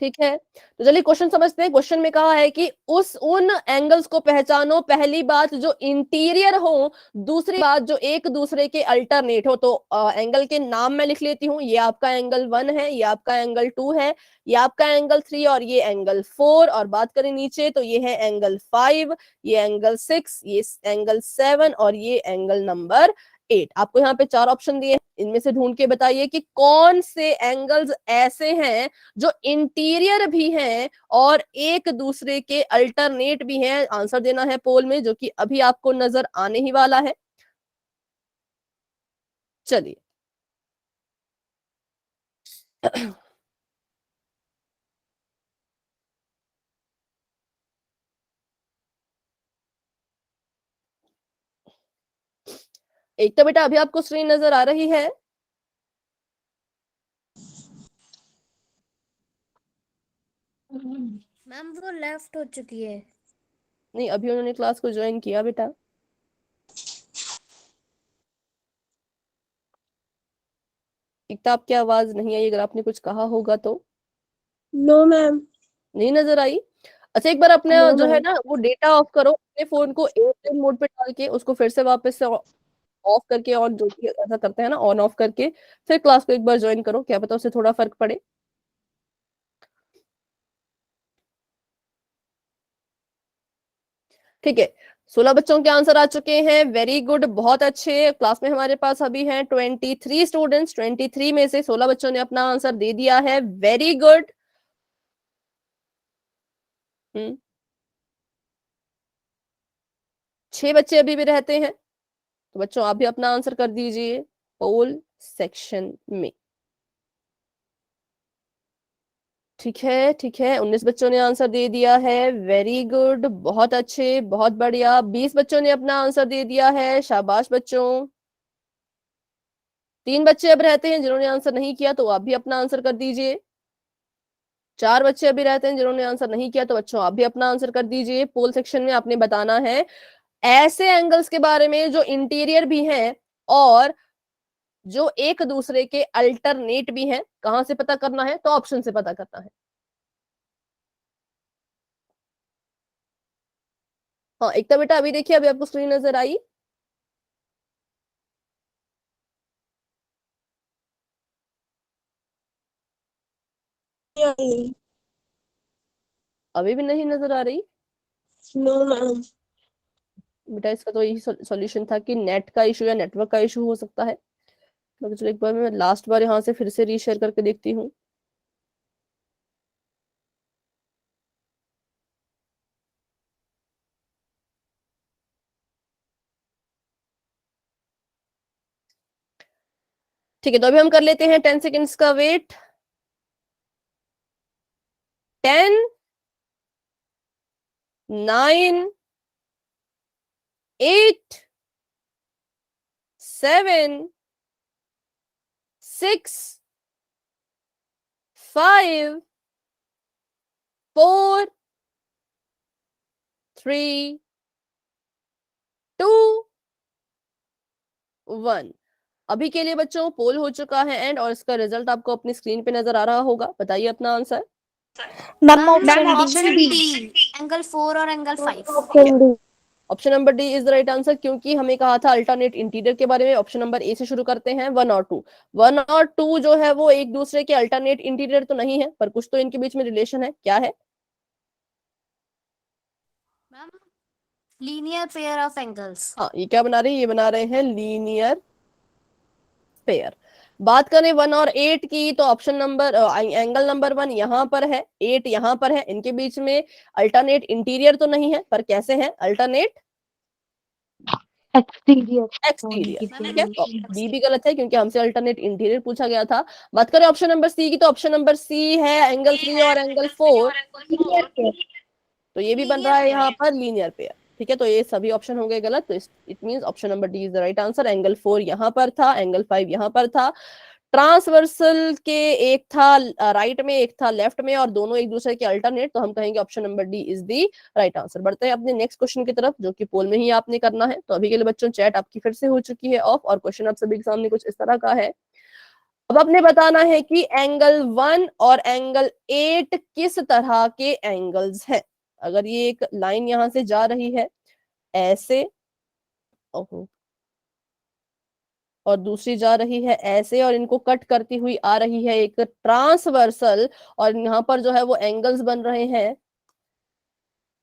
ठीक है, तो चलिए क्वेश्चन समझते हैं। क्वेश्चन में कहा है कि उन एंगल्स को पहचानो, पहली बात जो इंटीरियर हो, दूसरी बात जो एक दूसरे के अल्टरनेट हो। तो एंगल के नाम मैं लिख लेती हूँ, ये आपका एंगल 1 है, ये आपका एंगल 2 है, ये आपका एंगल 3 और ये एंगल 4। और बात करें नीचे तो ये है एंगल 5, ये एंगल 6, ये एंगल 7 और ये एंगल नंबर 8। आपको यहाँ पे 4 ऑप्शन दिए हैं, इनमें से ढूंढ के बताइए कि कौन से एंगल्स ऐसे हैं जो इंटीरियर भी हैं और एक दूसरे के अल्टरनेट भी हैं। आंसर देना है पोल में, जो कि अभी आपको नजर आने ही वाला है। चलिए एक तो बेटा अभी आपको स्क्रीन नजर आ रही है? मैम वो लेफ्ट हो चुकी है। नहीं, अभी उन्होंने क्लास को ज्वाइन किया बेटा। एक तो आपकी आवाज नहीं आई, अगर आपने कुछ कहा होगा तो। No ma'am. नहीं नजर आई? अच्छा एक बार अपने नो जो है मैम। ना वो डेटा ऑफ करो, अपने फोन को एयरप्लेन मोड पे डाल के उसको फिर से वापस से ऑफ करके, और जो भी ऐसा करते हैं ना ऑन ऑफ करके, फिर क्लास को एक बार ज्वाइन करो, क्या पता उससे थोड़ा फर्क पड़े। ठीक है, 16 बच्चों के आंसर आ चुके हैं, वेरी गुड, बहुत अच्छे। क्लास में हमारे पास अभी हैं 23 स्टूडेंट्स, 23 में से 16 बच्चों ने अपना आंसर दे दिया है, वेरी गुड। 6 बच्चे अभी भी रहते हैं, तो बच्चों आप भी अपना आंसर कर दीजिए पोल सेक्शन में। ठीक है, ठीक है, 19 बच्चों ने आंसर दे दिया है, वेरी गुड, बहुत अच्छे, बहुत बढ़िया। 20 बच्चों ने अपना आंसर दे दिया है, शाबाश बच्चों। 3 बच्चे अब रहते हैं जिन्होंने आंसर नहीं किया, तो आप भी अपना आंसर कर दीजिए। 4 बच्चे अभी रहते हैं जिन्होंने आंसर नहीं किया, तो बच्चों आप भी अपना आंसर कर दीजिए। पोल सेक्शन में आपने बताना है ऐसे एंगल्स के बारे में जो इंटीरियर भी हैं और जो एक दूसरे के अल्टरनेट भी हैं। कहां से पता करना है? तो ऑप्शन से पता करना है। हाँ, एकता बेटा अभी देखिए, अभी आपको स्क्रीन नजर आई? अभी भी नहीं नजर आ रही? No ma'am. बेटा इसका तो यही सॉल्यूशन था कि नेट का इशू या नेटवर्क का इशू हो सकता है। तो चलो एक बार मैं लास्ट बार यहाँ से फिर से रीशेयर करके देखती हूँ। ठीक है, तो अभी हम कर लेते हैं 10 सेकेंड्स का वेट। 10, 9, 8, 7, 6, 5, 4, 3, 2, 1। अभी के लिए बच्चों पोल हो चुका है एंड, और इसका रिजल्ट आपको अपनी स्क्रीन पे नजर आ रहा होगा। बताइए अपना answer. Ma'am option option D. D, angle 4 और angle 5। Option D. Option number D is the right answer, क्योंकि हमें कहा था अल्टरनेट इंटीरियर के बारे में। ऑप्शन नंबर ए से शुरू करते हैं, 1 और 2। 1 और 2 जो है वो एक दूसरे के अल्टरनेट इंटीरियर तो नहीं है, पर कुछ तो इनके बीच में रिलेशन है। क्या है? Ma'am linear pair of angles. हाँ, ये क्या बना रहे हैं? ये बना रहे हैं लीनियर पेयर। बात करें 1 और 8 की, तो ऑप्शन नंबर एंगल नंबर 1 यहाँ पर है, 8 यहाँ पर है। इनके बीच में अल्टरनेट इंटीरियर तो नहीं है, पर कैसे है? Alternate exterior. एक्सटीरियर। ठीक है, तो बी भी गलत है क्योंकि हमसे अल्टरनेट इंटीरियर पूछा गया था। बात करें ऑप्शन नंबर सी की, तो ऑप्शन नंबर सी है एंगल 3 और एंगल 4। तो ये भी बन रहा है यहाँ पर लीनियर पेयर। ठीक है, तो ये सभी ऑप्शन हो गए गलत, तो it means option number D is the right answer. Angle 4 यहाँ पर था, एंगल 5 यहाँ पर था। ट्रांसवर्सल के एक था राइट में, एक था लेफ्ट में, और दोनों एक दूसरे के अल्टरनेट, तो हम कहेंगे option number D is the right answer. बढ़ते हैं अपने नेक्स्ट क्वेश्चन की तरफ, जो कि पोल में ही आपने करना है। तो अभी के लिए बच्चों चैट आपकी फिर से हो चुकी है ऑफ, और क्वेश्चन आप सभी के सामने कुछ इस तरह का है। अब आपने बताना है कि एंगल 1 और एंगल 8 किस तरह के एंगल्स हैं। अगर ये एक लाइन यहां से जा रही है ऐसे, ओहो, और दूसरी जा रही है ऐसे, और इनको कट करती हुई आ रही है एक ट्रांसवर्सल, और यहाँ पर जो है वो एंगल्स बन रहे हैं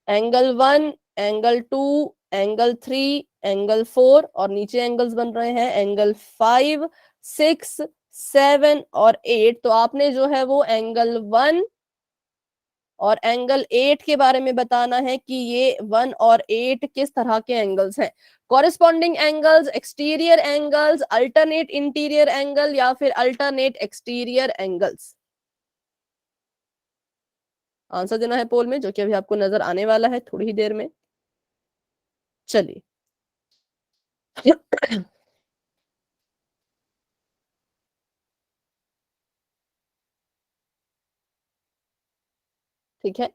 एंगल 1, एंगल 2, एंगल 3, एंगल 4, और नीचे एंगल्स बन रहे हैं एंगल 5, 6, 7 और 8। तो आपने जो है वो एंगल 1 और एंगल 8 के बारे में बताना है कि ये 1 और 8 किस तरह के एंगल्स हैं। Corresponding angles, exterior angles, alternate interior angle, या फिर अल्टरनेट एक्सटीरियर एंगल्स। आंसर देना है पोल में, जो कि अभी आपको नजर आने वाला है थोड़ी ही देर में। चलिए ठीक है,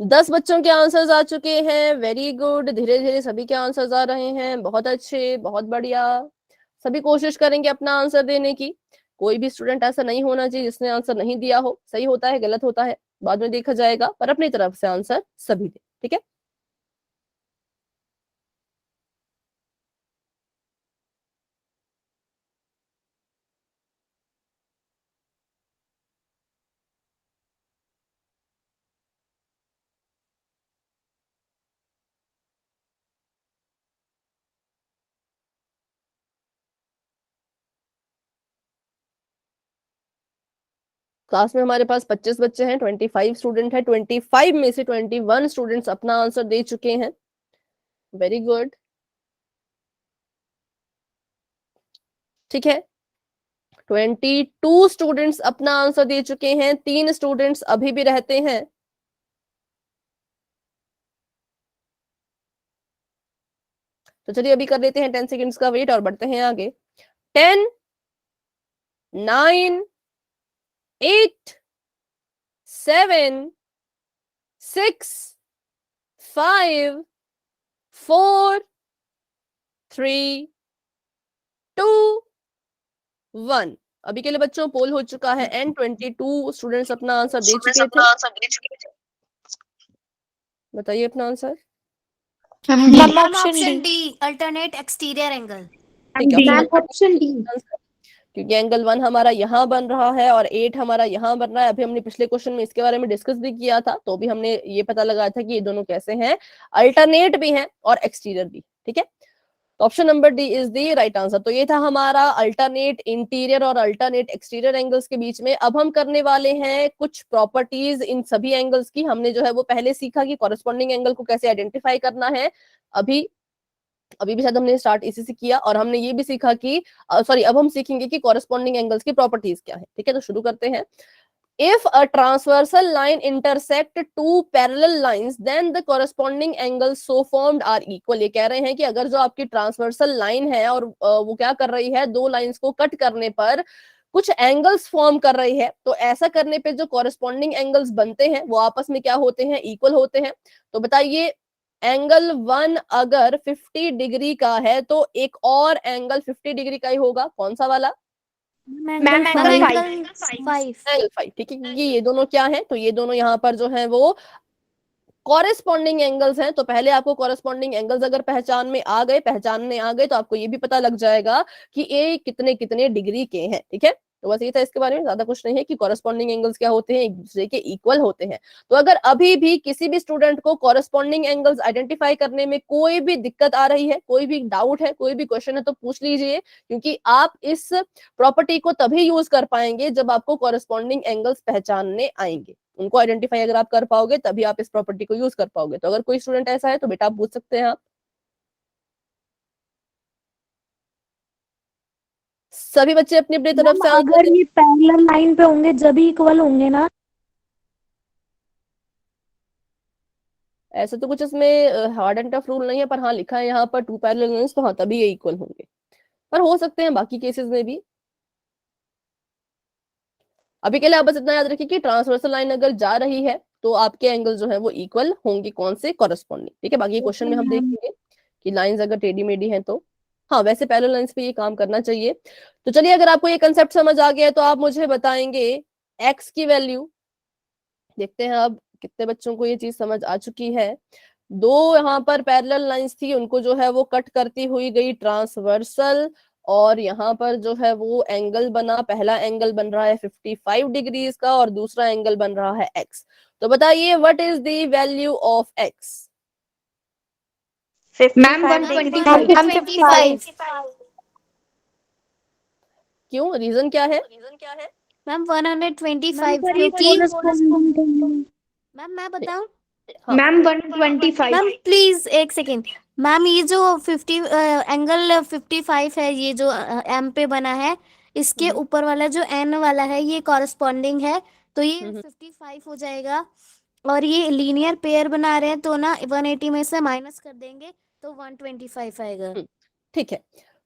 10 बच्चों के आंसर्स आ चुके हैं, वेरी गुड। धीरे धीरे सभी के आंसर्स आ रहे हैं, बहुत अच्छे, बहुत बढ़िया। सभी कोशिश करेंगे अपना आंसर देने की। कोई भी स्टूडेंट ऐसा नहीं होना चाहिए जिसने आंसर नहीं दिया हो। सही होता है, गलत होता है, बाद में देखा जाएगा, पर अपनी तरफ से आंसर सभी दे। ठीक है। क्लास में हमारे पास 25 बच्चे हैं, 25 स्टूडेंट है, 25 में से 21 स्टूडेंट्स अपना आंसर दे चुके हैं। Very good. ठीक है, 22 स्टूडेंट्स अपना आंसर दे चुके हैं, 3 स्टूडेंट्स अभी भी रहते हैं। तो चलिए अभी कर लेते हैं 10 सेकेंड्स का वेट और बढ़ते हैं आगे। 10, 9, 8, 7, 6, 5, 4, 3, 2, 1। अभी के लिए बच्चों पोल हो चुका है एंड 22 स्टूडेंट्स अपना आंसर दे चुके थे। बताइए अपना answer. Ma'am option D, alternate exterior angle. ठीक है, मैम ऑप्शन डी। क्योंकि एंगल 1 हमारा यहाँ बन रहा है और 8 हमारा यहाँ बन रहा है। अभी हमने पिछले क्वेश्चन में इसके बारे में डिस्कस भी किया था, तो भी हमने ये पता लगाया था कि ये दोनों कैसे हैं, अल्टरनेट भी हैं और एक्सटीरियर भी। ठीक है, option number D is the right answer. तो ये था हमारा अल्टरनेट इंटीरियर और अल्टरनेट एक्सटीरियर एंगल्स के बीच में। अब हम करने वाले हैं कुछ प्रॉपर्टीज इन सभी एंगल्स की। हमने जो है वो पहले सीखा कि कॉरेस्पॉन्डिंग एंगल को कैसे आइडेंटिफाई करना है। अभी भी शायद हमने स्टार्ट इसी से किया, और हमने ये भी सीखा कि सॉरी अब हम सीखेंगे कि कॉरेस्पॉन्डिंग एंगल्स की प्रॉपर्टीज क्या है। ठीक है, तो शुरू करते हैं। If a transversal line intersect two parallel lines, then the corresponding angles so formed are equal। ये कह रहे हैं कि अगर जो आपकी ट्रांसवर्सल लाइन है और वो क्या कर रही है, दो लाइंस को कट करने पर कुछ एंगल्स फॉर्म कर रही है, तो ऐसा करने पे जो कॉरेस्पॉन्डिंग एंगल्स बनते हैं वो आपस में क्या होते हैं, इक्वल होते हैं। तो बताइए, एंगल 1 अगर 50 डिग्री का है तो एक और एंगल 50 डिग्री का ही होगा, कौन सा वाला? Ma'am angle 5। एंगल 5। ठीक है, क्योंकि ये दोनों क्या है, तो ये दोनों यहाँ पर जो है वो कॉरेस्पॉन्डिंग एंगल्स हैं। तो पहले आपको कॉरेस्पॉन्डिंग एंगल्स अगर पहचानने आ गए तो आपको ये भी पता लग जाएगा कि ये कितने कितने डिग्री के हैं। ठीक है, तो बस ये था इसके बारे में, ज्यादा कुछ नहीं है कि कॉरेस्पॉन्डिंग एंगल्स क्या होते हैं, एक दूसरे के इक्वल होते हैं। तो अगर अभी भी किसी भी स्टूडेंट को कॉरेस्पॉन्डिंग एंगल्स आइडेंटिफाई करने में कोई भी दिक्कत आ रही है, कोई भी डाउट है, कोई भी क्वेश्चन है, तो पूछ लीजिए, क्योंकि आप इस प्रॉपर्टी को तभी यूज कर पाएंगे जब आपको कॉरेस्पॉन्डिंग एंगल्स पहचानने आएंगे। उनको आइडेंटिफाई अगर आप कर पाओगे तभी आप इस प्रॉपर्टी को यूज कर पाओगे। तो अगर कोई स्टूडेंट ऐसा है तो बेटा आप पूछ सकते हैं आप। सभी बच्चे अपनी अपनी तरफ से अगर ये पैरेलल लाइन पे होंगे जब ही इक्वल होंगे ना? ऐसे तो कुछ इसमें हार्ड एंड टफ रूल नहीं है, पर हाँ लिखा है यहाँ पर टू पैरेलल लाइंस, तो हाँ तभी ये इक्वल होंगे, पर हो सकते हैं बाकी केसेस में भी। अभी के लिए आप बस इतना याद रखिए कि ट्रांसवर्सल लाइन अगर जा रही है तो आपके एंगल जो है वो इक्वल होंगे, कौन से? कॉरेस्पॉन्डिंग। ठीक है, बाकी क्वेश्चन में हम देखेंगे कि लाइंस अगर टेढ़ी मेढ़ी हैं तो हाँ, वैसे पैरेलल लाइंस पे ये काम करना चाहिए। तो चलिए, अगर आपको ये कंसेप्ट समझ आ गया है तो आप मुझे बताएंगे एक्स की वैल्यू। देखते हैं अब कितने बच्चों को ये चीज समझ आ चुकी है। दो यहाँ पर पैरेलल लाइंस थी, उनको जो है वो कट करती हुई गई ट्रांसवर्सल, और यहाँ पर जो है वो एंगल बना। पहला एंगल बन रहा है 55 डिग्रीज का और दूसरा एंगल बन रहा है एक्स। तो बताइए what is the value of x? Ma'am 125। क्यों, रीजन क्या है? मैम 125, क्योंकि मैम मैं बताऊं? हाँ। मैम 125। मैम प्लीज एक सेकेंड। मैम ये जो 50 एंगल 55 है, ये जो एम पे बना है, इसके ऊपर वाला जो एन वाला है ये कॉरेस्पॉन्डिंग है, तो ये 55 हो जाएगा। और ये लीनियर पेयर बना रहे हैं तो ना 180 में से माइनस कर देंगे तो 125 आएगा। ठीक है,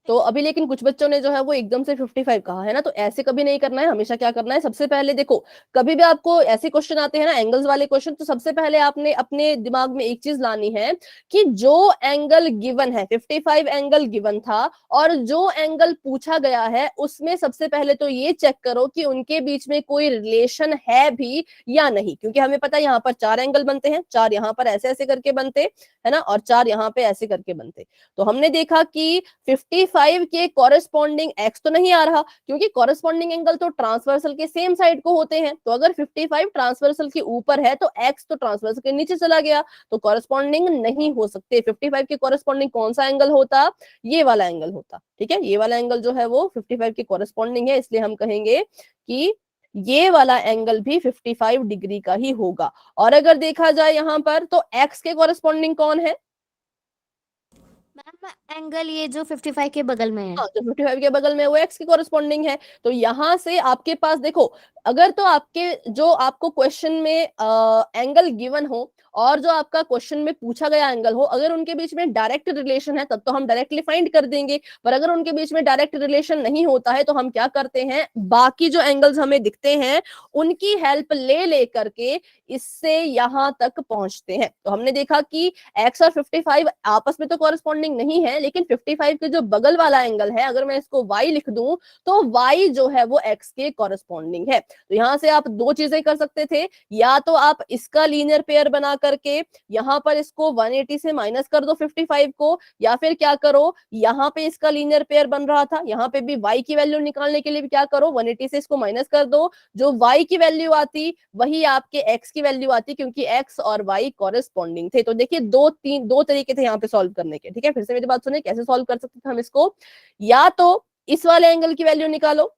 तो अभी लेकिन कुछ बच्चों ने जो है वो एकदम से 55 कहा है ना, तो ऐसे कभी नहीं करना है। हमेशा क्या करना है, सबसे पहले देखो, कभी भी आपको ऐसे क्वेश्चन आते हैं ना, एंगल्स वाले क्वेश्चन, तो सबसे पहले आपने अपने दिमाग में एक चीज लानी है कि जो एंगल गिवन है, 55 एंगल गिवन था, और जो एंगल पूछा गया है उसमें सबसे पहले तो ये चेक करो कि उनके बीच में कोई रिलेशन है भी या नहीं। क्योंकि हमें पता है यहाँ पर 4 एंगल बनते हैं, 4 यहाँ पर ऐसे ऐसे करके बनते है ना, और 4 यहाँ पे ऐसे करके बनते। तो हमने देखा कि 55 के कॉरेस्पॉन्डिंग एक्स तो नहीं आ रहा, क्योंकि कॉरेस्पॉन्डिंग एंगल तो ट्रांसवर्सल के सेम साइड को होते हैं। तो अगर 55 ट्रांसवर्सल के ऊपर है तो एक्स तो ट्रांसवर्सल के नीचे चला गया, तो कॉरेस्पॉन्डिंग नहीं हो सकते। 55 के कॉरेस्पॉन्डिंग कौन सा एंगल होता? ये वाला एंगल होता। ठीक है, ये वाला एंगल जो है वो 55 के कॉरेस्पॉन्डिंग है, इसलिए हम कहेंगे कि ये वाला एंगल भी 55 डिग्री का ही होगा। और अगर देखा जाए यहाँ पर तो एक्स के कॉरेस्पॉन्डिंग कौन है? मैम एंगल ये जो 55 के बगल में है। हाँ, जो 55 के बगल में वो एक्स की कॉरेस्पॉन्डिंग है। तो यहां से आपके पास देखो, अगर तो आपके जो आपको क्वेश्चन में एंगल गिवन हो और जो आपका क्वेश्चन में पूछा गया एंगल हो, अगर उनके बीच में डायरेक्ट रिलेशन है तब तो हम डायरेक्टली फाइंड कर देंगे। पर अगर उनके बीच में डायरेक्ट रिलेशन नहीं होता है तो हम क्या करते हैं, बाकी जो एंगल्स हमें दिखते हैं उनकी हेल्प ले ले करके इससे यहां तक पहुंचते हैं। तो हमने देखा कि एक्स और 55 आपस में तो कॉरेस्पॉन्डिंग नहीं है, लेकिन 55 के जो बगल वाला एंगल है, अगर मैं इसको y लिख दूं तो y जो है वो x के कॉरेस्पॉन्डिंग है। तो यहां से आप दो चीजें कर सकते थे, या तो आप इसका लीनियर पेयर बना करके यहां पर इसको 180 से माइनस कर दो 55 को, या फिर क्या करो, यहाँ पे इसका लीनियर पेयर बन रहा था, यहाँ पे भी y की वैल्यू निकालने के लिए भी क्या करो, 180 से इसको माइनस कर दो, जो y की वैल्यू आती वही आपके x की वैल्यू आती, क्योंकि x और y कॉरेस्पॉन्डिंग थे। तो देखिए दो तरीके थे यहाँ पे सॉल्व करने के। ठीक है, फिर से मेरी बात सुनिए, कैसे सॉल्व कर सकते थे हम इसको, या तो इस वाले एंगल की वैल्यू निकालो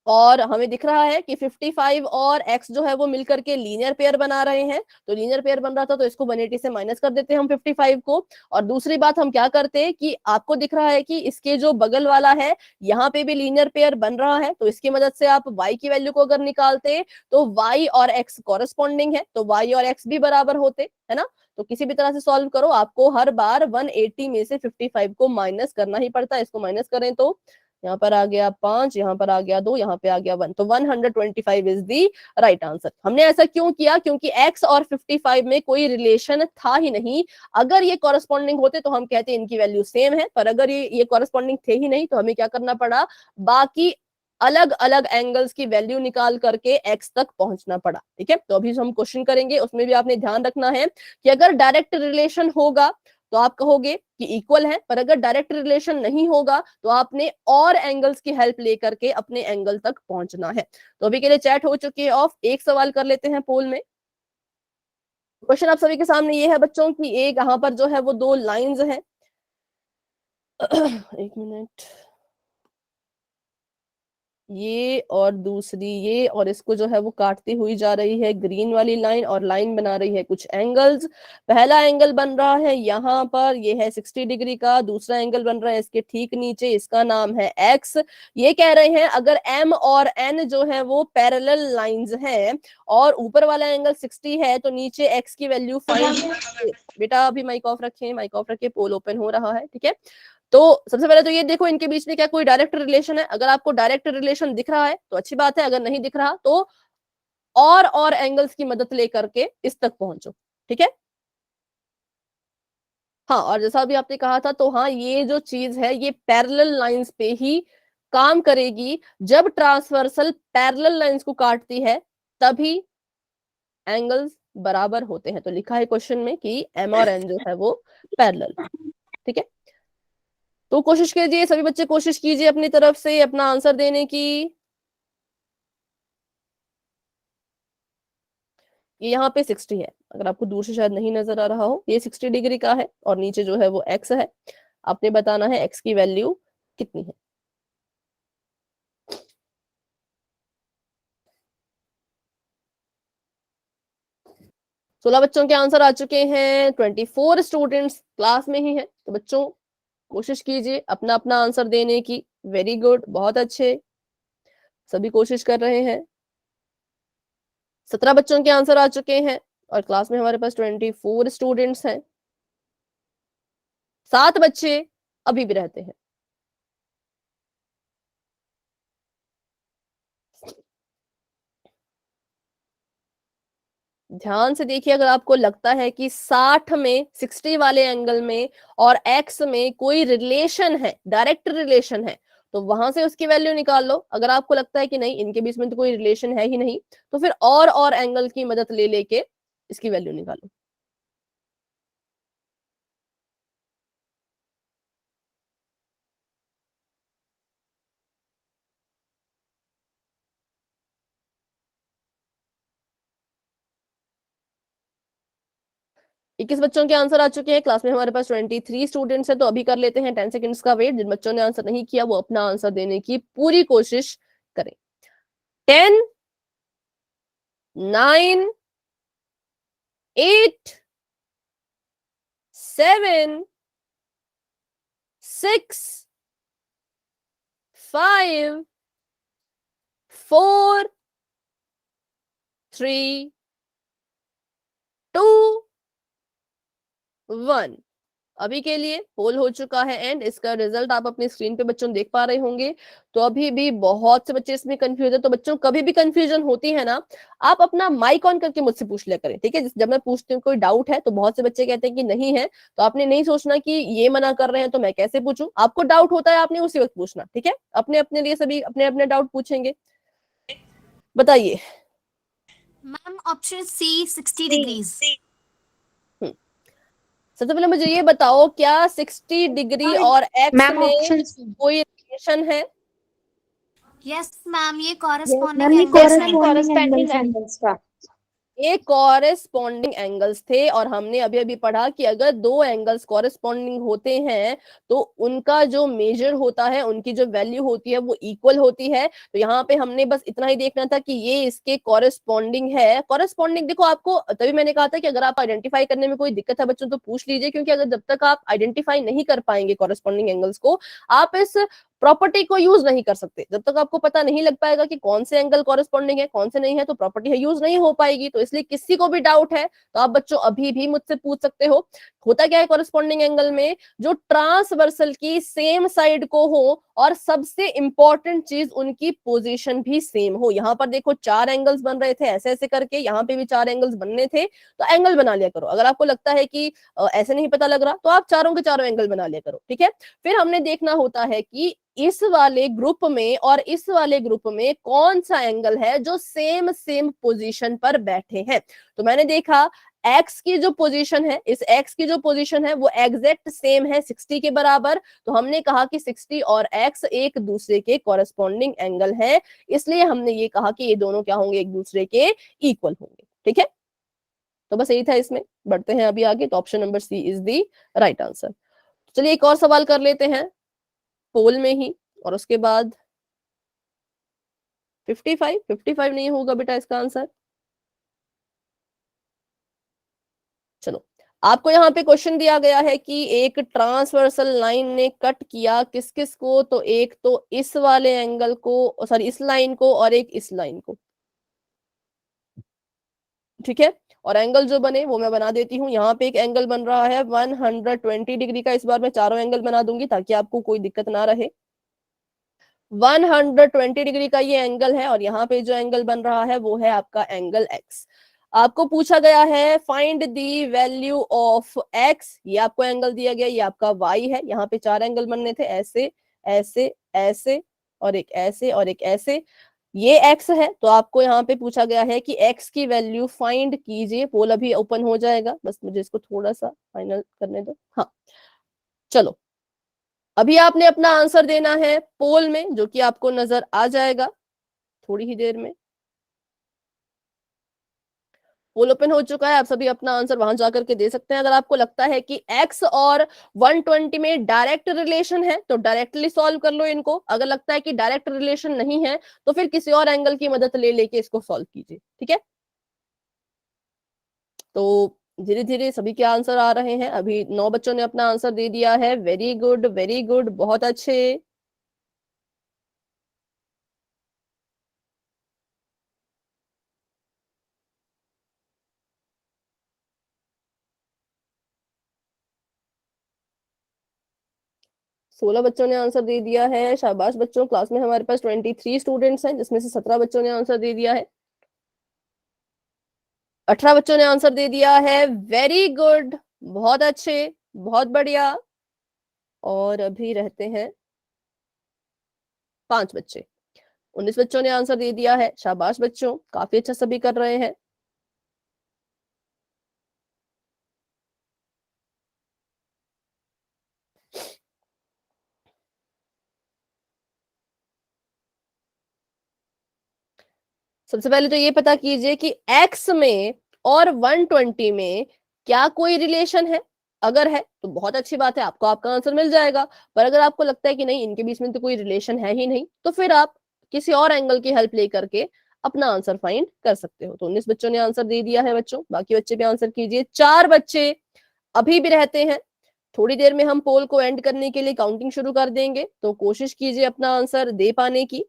और हमें दिख रहा है कि 55 और x जो है वो मिलकर के लीनियर पेयर बना रहे हैं, तो लीनियर पेयर बन रहा था तो इसको 180 से माइनस कर देते हैं हम 55 को। और दूसरी बात हम क्या करते हैं कि आपको दिख रहा है कि इसके जो बगल वाला है यहाँ पे भी लीनियर पेयर बन रहा है, तो इसकी मदद से आप y की वैल्यू को अगर निकालते तो y और x कॉरेस्पॉन्डिंग है, तो y और x भी बराबर होते है ना। तो किसी भी तरह से सॉल्व करो, आपको हर बार 180 में से 55 को माइनस करना ही पड़ता है। इसको माइनस करें तो यहाँ पर आ गया 5, यहाँ पर आ गया 2, यहाँ पे आ गया 1, तो 125 इज दी राइट आंसर। हमने ऐसा क्यों किया, क्योंकि x और 55 में कोई रिलेशन था ही नहीं। अगर ये कॉरेस्पॉन्डिंग होते तो हम कहते इनकी वैल्यू सेम है, पर अगर ये कॉरेस्पॉन्डिंग थे ही नहीं तो हमें क्या करना पड़ा, बाकी अलग अलग एंगल्स की वैल्यू निकाल करके x तक पहुंचना पड़ा। ठीक है, तो अभी जो हम क्वेश्चन करेंगे उसमें भी आपने ध्यान रखना है कि अगर डायरेक्ट रिलेशन होगा तो आप कहोगे कि इक्वल है, पर अगर डायरेक्ट रिलेशन नहीं होगा तो आपने और एंगल्स की हेल्प लेकर के अपने एंगल तक पहुंचना है। तो अभी के लिए चैट हो चुकी है ऑफ, एक सवाल कर लेते हैं पोल में। क्वेश्चन आप सभी के सामने ये है बच्चों की, एक यहाँ पर जो है वो दो लाइंस हैं एक मिनट, ये और दूसरी ये, और इसको जो है वो काटती हुई जा रही है ग्रीन वाली लाइन, और लाइन बना रही है कुछ एंगल्स। पहला एंगल बन रहा है यहाँ पर, ये है 60 डिग्री का, दूसरा एंगल बन रहा है इसके ठीक नीचे, इसका नाम है एक्स। ये कह रहे हैं अगर एम और एन जो है वो पैरेलल लाइंस हैं और ऊपर वाला एंगल 60 है तो नीचे एक्स की वैल्यू फाइंड। बेटा अभी माइक ऑफ रखें, माइक ऑफ रखे, पोल ओपन हो रहा है। ठीक है, तो सबसे पहले तो ये देखो इनके बीच में क्या कोई डायरेक्ट रिलेशन है। अगर आपको डायरेक्ट रिलेशन दिख रहा है तो अच्छी बात है, अगर नहीं दिख रहा तो और एंगल्स की मदद लेकर के इस तक पहुंचो। ठीक है, हाँ, और जैसा भी आपने कहा था तो हाँ, ये जो चीज है ये पैरेलल लाइंस पे ही काम करेगी। जब ट्रांसवर्सल पैरेलल लाइंस को काटती है तभी एंगल्स बराबर होते हैं। तो लिखा है क्वेश्चन में कि एम और एन जो है वो पैरेलल। ठीक है, तो कोशिश कीजिए सभी बच्चे, कोशिश कीजिए अपनी तरफ से अपना आंसर देने की। ये यहाँ पे 60 है, अगर आपको दूर से शायद नहीं नजर आ रहा हो, ये 60 डिग्री का है और नीचे जो है वो एक्स है। आपने बताना है एक्स की वैल्यू कितनी है। 16 बच्चों के आंसर आ चुके हैं, 24 स्टूडेंट्स क्लास में ही हैं। तो बच्चों कोशिश कीजिए अपना अपना आंसर देने की। वेरी गुड, बहुत अच्छे, सभी कोशिश कर रहे हैं। 17 बच्चों के आंसर आ चुके हैं और क्लास में हमारे पास 24 स्टूडेंट्स हैं। 7 बच्चे अभी भी रहते हैं। ध्यान से देखिए, अगर आपको लगता है कि 60 में 60 वाले एंगल में और एक्स में कोई रिलेशन है, डायरेक्ट रिलेशन है, तो वहां से उसकी वैल्यू निकाल लो। अगर आपको लगता है कि नहीं इनके बीच में तो कोई रिलेशन है ही नहीं, तो फिर और एंगल की मदद ले लेके इसकी वैल्यू निकालो। इक्कीस बच्चों के आंसर आ चुके हैं, क्लास में हमारे पास 23 स्टूडेंट्स हैं। तो अभी कर लेते हैं 10 सेकंड्स का वेट। जिन बच्चों ने आंसर नहीं किया वो अपना आंसर देने की पूरी कोशिश करें। 10, 9, 8, 7, 6, 5, 4, 3, 2, 1। अभी के लिए पोल हो चुका है एंड इसका रिजल्ट आप अपनी स्क्रीन पे बच्चों देख पा रहे होंगे। तो अभी भी बहुत से बच्चे इसमें कंफ्यूज है, तो बच्चों कभी भी कंफ्यूजन होती है ना, आप अपना माइक ऑन करके मुझसे पूछ लिया करें, ठीक है। जब मैं पूछती हूँ कोई डाउट है तो बहुत से बच्चे कहते हैं कि नहीं है, तो आपने नहीं सोचना कि ये मना कर रहे हैं तो मैं कैसे पूछूं। आपको डाउट होता है आपने उसी वक्त पूछना, ठीक है। अपने अपने लिए सभी अपने अपने डाउट पूछेंगे। बताइए मैम ऑप्शन सी 60 डिग्रीज। सबसे पहले मुझे ये बताओ, क्या 60 डिग्री और एक्स मैम में ऑप्शन कोई रिलेशन है? यस मैम, ये मैम कॉरेस्पॉन्डिंग ये एंगल्स हैं। कॉरेस्पॉन्डिंग एंगल्स हैं। एंगल्स का। ये कॉरेस्पॉन्डिंग एंगल्स थे, और हमने अभी अभी पढ़ा कि अगर दो एंगल्स कॉरेस्पॉन्डिंग होते हैं तो उनका जो मेजर होता है, उनकी जो वैल्यू होती है वो इक्वल होती है। तो यहाँ पे हमने बस इतना ही देखना था कि ये इसके कॉरेस्पॉन्डिंग है। कॉरेस्पॉन्डिंग देखो, आपको तभी मैंने कहा था कि अगर आप आइडेंटिफाई करने में कोई दिक्कत है बच्चों तो पूछ लीजिए, क्योंकि अगर जब तक आप आइडेंटिफाई नहीं कर पाएंगे कॉरेस्पॉन्डिंग एंगल्स को, आप इस प्रॉपर्टी को यूज नहीं कर सकते। जब तक आपको पता नहीं लग पाएगा कि कौन से एंगल कॉरेस्पॉन्डिंग है कौन से नहीं है, तो प्रॉपर्टी है यूज नहीं हो पाएगी। तो इसलिए किसी को भी डाउट है तो आप बच्चों अभी भी मुझसे पूछ सकते हो। होता क्या है कॉरेस्पॉन्डिंग एंगल में, जो ट्रांसवर्सल की सेम साइड को हो, और सबसे इंपॉर्टेंट चीज उनकी पोजीशन भी सेम हो। यहाँ पर देखो 4 एंगल्स बन रहे थे ऐसे ऐसे करके, यहाँ पे भी 4 एंगल्स बनने थे, तो एंगल बना लिया करो। अगर आपको लगता है कि ऐसे नहीं पता लग रहा तो आप चारों के चारों एंगल बना लिया करो, ठीक है। फिर हमने देखना होता है कि इस वाले ग्रुप में और इस वाले ग्रुप में कौन सा एंगल है जो सेम सेम पोजीशन पर बैठे हैं। तो मैंने देखा एक्स की जो पोजीशन है, इस एक्स की जो पोजीशन है वो एग्जैक्ट सेम है 60 के बराबर। तो हमने कहा कि 60 और एक्स एक दूसरे के कॉरेस्पॉन्डिंग एंगल है, इसलिए हमने ये कहा कि ये दोनों क्या होंगे, एक दूसरे के इक्वल होंगे, ठीक है। तो बस यही था इसमें। बढ़ते हैं अभी आगे। तो option number C is the right answer. चलिए एक और सवाल कर लेते हैं पोल में ही, और उसके बाद 55 नहीं होगा बेटा इसका आंसर। चलो, आपको यहाँ पे क्वेश्चन दिया गया है कि एक ट्रांसवर्सल लाइन ने कट किया किस किस को, तो एक तो इस वाले एंगल को, सॉरी इस लाइन को, और एक इस लाइन को, ठीक है। और एंगल जो बने वो मैं बना देती हूँ। यहाँ पे एक एंगल बन रहा है 120 डिग्री का। इस बार मैं चारों एंगल बना दूंगी ताकि आपको कोई दिक्कत ना रहे। 120 डिग्री का ये एंगल है, और यहाँ पे जो एंगल बन रहा है वो है आपका एंगल एक्स। आपको पूछा गया है find the value of x. ये आपको एंगल दिया गया, ये आपका वाई है। यहाँ पे 4 एंगल बनने थे, ऐसे ऐसे ऐसे और एक ऐसे और एक ऐसे। ये एक्स है, तो आपको यहाँ पे पूछा गया है कि एक्स की वैल्यू फाइंड कीजिए। पोल अभी ओपन हो जाएगा, बस मुझे इसको थोड़ा सा फाइनल करने दो। हाँ चलो, अभी आपने अपना आंसर देना है पोल में, जो कि आपको नजर आ जाएगा थोड़ी ही देर में। पोल ओपन हो चुका है, आप सभी अपना आंसर वहां जाकर के दे सकते हैं। अगर आपको लगता है कि x और 120 में डायरेक्ट रिलेशन है तो डायरेक्टली सॉल्व कर लो इनको। अगर लगता है कि डायरेक्ट रिलेशन नहीं है तो फिर किसी और एंगल की मदद ले लेके इसको सॉल्व कीजिए, ठीक है। तो धीरे धीरे सभी के आंसर आ रहे हैं। अभी 9 बच्चों ने अपना आंसर दे दिया है। वेरी गुड वेरी गुड, बहुत अच्छे। सोलह बच्चों ने आंसर दे दिया है, शाबाश बच्चों। क्लास में हमारे पास 23 स्टूडेंट्स हैं, जिसमें से 17 बच्चों ने आंसर दे दिया है। 18 बच्चों ने आंसर दे दिया है। वेरी गुड, बहुत अच्छे, बहुत बढ़िया। और अभी रहते हैं 5 बच्चे। 19 बच्चों ने आंसर दे दिया है, शाबाश बच्चों, काफी अच्छा सभी कर रहे हैं। सबसे पहले तो ये पता कीजिए कि x में और 120 में क्या कोई रिलेशन है। अगर है तो बहुत अच्छी बात है, आपको आपका आंसर मिल जाएगा। पर अगर आपको लगता है कि नहीं, इनके बीच में तो कोई रिलेशन है ही नहीं, तो फिर आप किसी और एंगल की हेल्प लेकर के अपना आंसर फाइंड कर सकते हो। तो 19 बच्चों ने आंसर दे दिया है बच्चों, बाकी बच्चे भी आंसर कीजिए। 4 बच्चे अभी भी रहते हैं, थोड़ी देर में हम पोल को एंड करने के लिए काउंटिंग शुरू कर देंगे, तो कोशिश कीजिए अपना आंसर दे पाने की।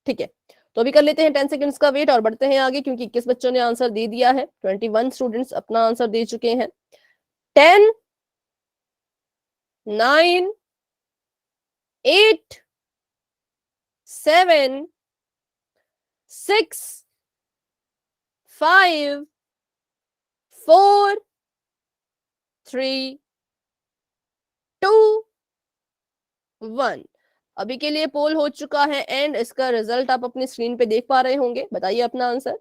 ठीक है, तो अभी कर लेते हैं 10 सेकंड्स का वेट और बढ़ते हैं आगे, क्योंकि 21 बच्चों ने आंसर दे दिया है, 21 स्टूडेंट्स अपना आंसर दे चुके हैं। 10 9 8 7 6 5 4 3 2 1। अभी के लिए पोल हो चुका है एंड इसका रिजल्ट आप अपनी स्क्रीन पे देख पा रहे होंगे। बताइए अपना answer.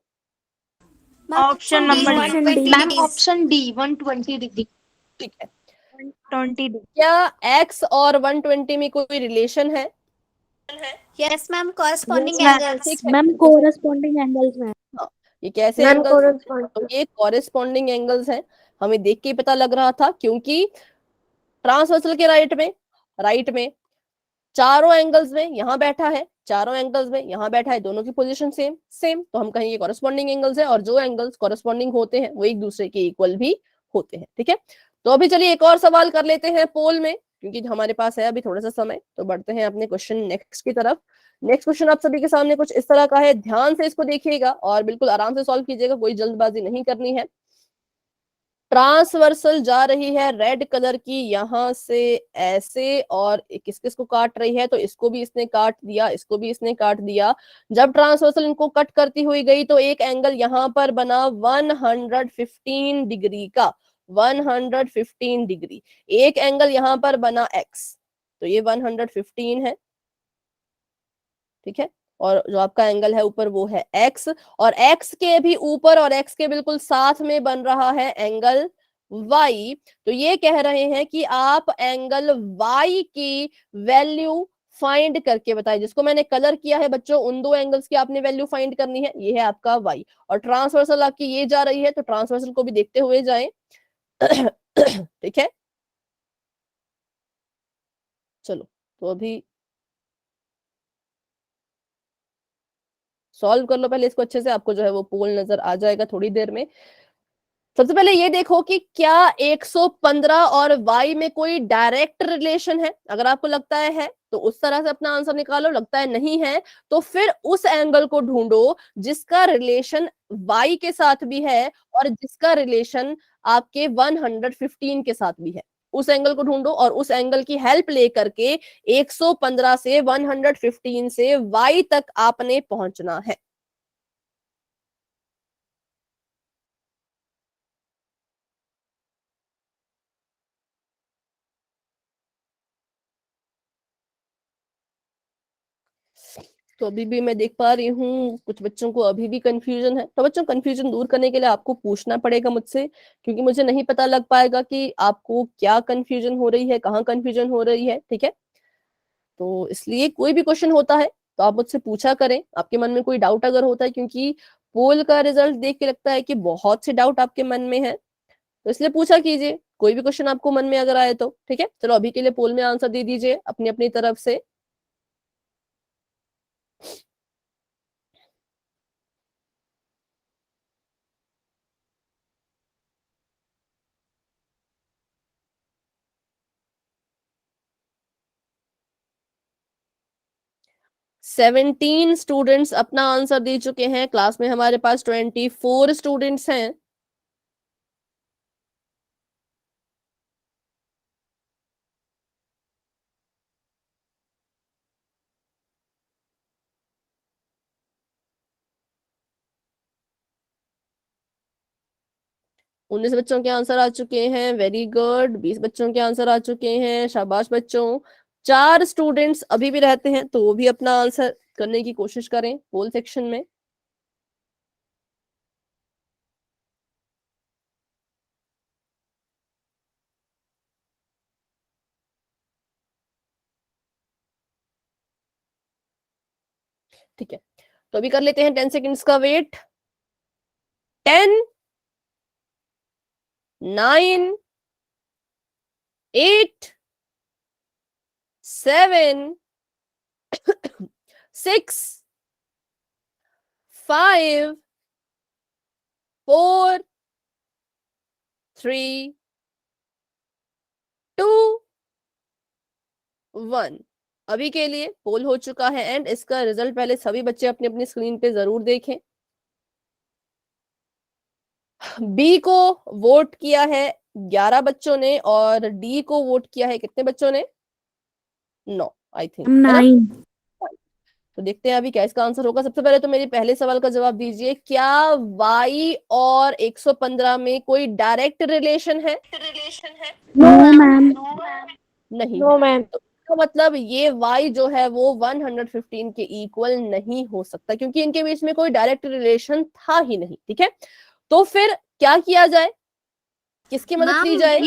Option number Option D D. Ma'am, option D 120 degree. ठीक है, 120 डिग्री। क्या x और 120 में कोई रिलेशन है? Yes ma'am, corresponding Yes, ma'am. Angles. ठीक है, मैम कोरस्पॉन्डिंग एंगल्स में। हाँ, ये कैसे मैम एंगल्स? तो ये कॉरेस्पॉन्डिंग एंगल्स हैं, हमें देख के ही पता लग रहा था, क्योंकि ट्रांसवर्सल के राइट में चारों एंगल्स में यहाँ बैठा है, चारों एंगल्स में यहाँ बैठा है, दोनों की पोजीशन सेम सेम, तो हम कहेंगे कॉरेस्पॉन्डिंग एंगल्स है, और जो एंगल्स कॉरेस्पॉन्डिंग होते हैं वो एक दूसरे के इक्वल भी होते हैं। ठीक है, तो अभी चलिए एक और सवाल कर लेते हैं पोल में, क्योंकि हमारे पास है अभी थोड़ा सा समय, तो बढ़ते हैं अपने क्वेश्चन नेक्स्ट की तरफ। नेक्स्ट क्वेश्चन आप सभी के सामने कुछ इस तरह का है, ध्यान से इसको देखिएगा और बिल्कुल आराम से सॉल्व कीजिएगा, कोई जल्दबाजी नहीं करनी है। ट्रांसवर्सल जा रही है रेड कलर की यहां से ऐसे, और किस किस को काट रही है, तो इसको भी इसने काट दिया, इसको भी इसने काट दिया। जब ट्रांसवर्सल इनको कट करती हुई गई तो एक एंगल यहां पर बना 115 डिग्री का, 115 डिग्री। एक एंगल यहां पर बना x, तो ये 115 है। ठीक है, और जो आपका एंगल है ऊपर वो है x, और x के भी ऊपर और x के बिल्कुल साथ में बन रहा है एंगल y। तो ये कह रहे हैं कि आप एंगल y की वैल्यू फाइंड करके बताएं। जिसको मैंने कलर किया है बच्चों, उन दो एंगल्स की आपने वैल्यू फाइंड करनी है, ये है आपका y, और ट्रांसवर्सल आपकी ये जा रही है, तो ट्रांसवर्सल को भी देखते हुए जाएं। ठीक है, चलो तो अभी सॉल्व कर लो पहले इसको अच्छे से, आपको जो है वो पोल नजर आ जाएगा थोड़ी देर में। सबसे पहले ये देखो कि क्या 115 और y में कोई डायरेक्ट रिलेशन है। अगर आपको लगता है तो उस तरह से अपना आंसर निकालो, लगता है नहीं है तो फिर उस एंगल को ढूंढो जिसका रिलेशन y के साथ भी है और जिसका रिलेशन आपके 115 के साथ भी है। उस एंगल को ढूंढो और उस एंगल की हेल्प लेकर के 115 से 115 से y तक आपने पहुंचना है। तो अभी भी मैं देख पा रही हूँ कुछ बच्चों को अभी भी कंफ्यूजन है, तो बच्चों कंफ्यूजन दूर करने के लिए आपको पूछना पड़ेगा मुझसे, क्योंकि मुझे नहीं पता लग पाएगा कि आपको क्या कंफ्यूजन हो रही है, कहाँ कंफ्यूजन हो रही है। ठीक है, तो इसलिए कोई भी क्वेश्चन होता है तो आप मुझसे पूछा करें, आपके मन में कोई डाउट अगर होता है, क्योंकि पोल का रिजल्ट देख के लगता है कि बहुत से डाउट आपके मन में है, तो इसलिए पूछा कीजिए कोई भी क्वेश्चन आपको मन में अगर आए तो। ठीक है, चलो अभी के लिए पोल में आंसर दे दीजिए अपनी अपनी तरफ से। सेवनटीन स्टूडेंट्स अपना आंसर दे चुके हैं, क्लास में हमारे पास 24 स्टूडेंट्स हैं। उन्नीस बच्चों के आंसर आ चुके हैं, वेरी गुड। 20 बच्चों के आंसर आ चुके हैं, शाबाश बच्चों। 4 स्टूडेंट्स अभी भी रहते हैं, तो वो भी अपना आंसर करने की कोशिश करें पोल सेक्शन में। ठीक है, तो अभी कर लेते हैं 10 सेकेंड्स का वेट। 10 9 8 7 6 5 4 3 2 1। अभी के लिए पोल हो चुका है एंड इसका रिजल्ट पहले सभी बच्चे अपनी अपनी स्क्रीन पे जरूर देखें। बी को वोट किया है 11 बच्चों ने और डी को वोट किया है कितने बच्चों ने? 9 आई थिंक, है ना? 9। तो देखते हैं अभी क्या इसका आंसर होगा। सबसे पहले तो मेरे पहले सवाल का जवाब दीजिए, क्या y और 115 में कोई डायरेक्ट रिलेशन है? No ma'am. नहीं। No ma'am. तो इसका मतलब ये y जो है वो 115 के इक्वल नहीं हो सकता, क्योंकि इनके बीच में कोई डायरेक्ट रिलेशन था ही नहीं। ठीक है, तो फिर क्या किया जाए, किसकी मदद ली जाए?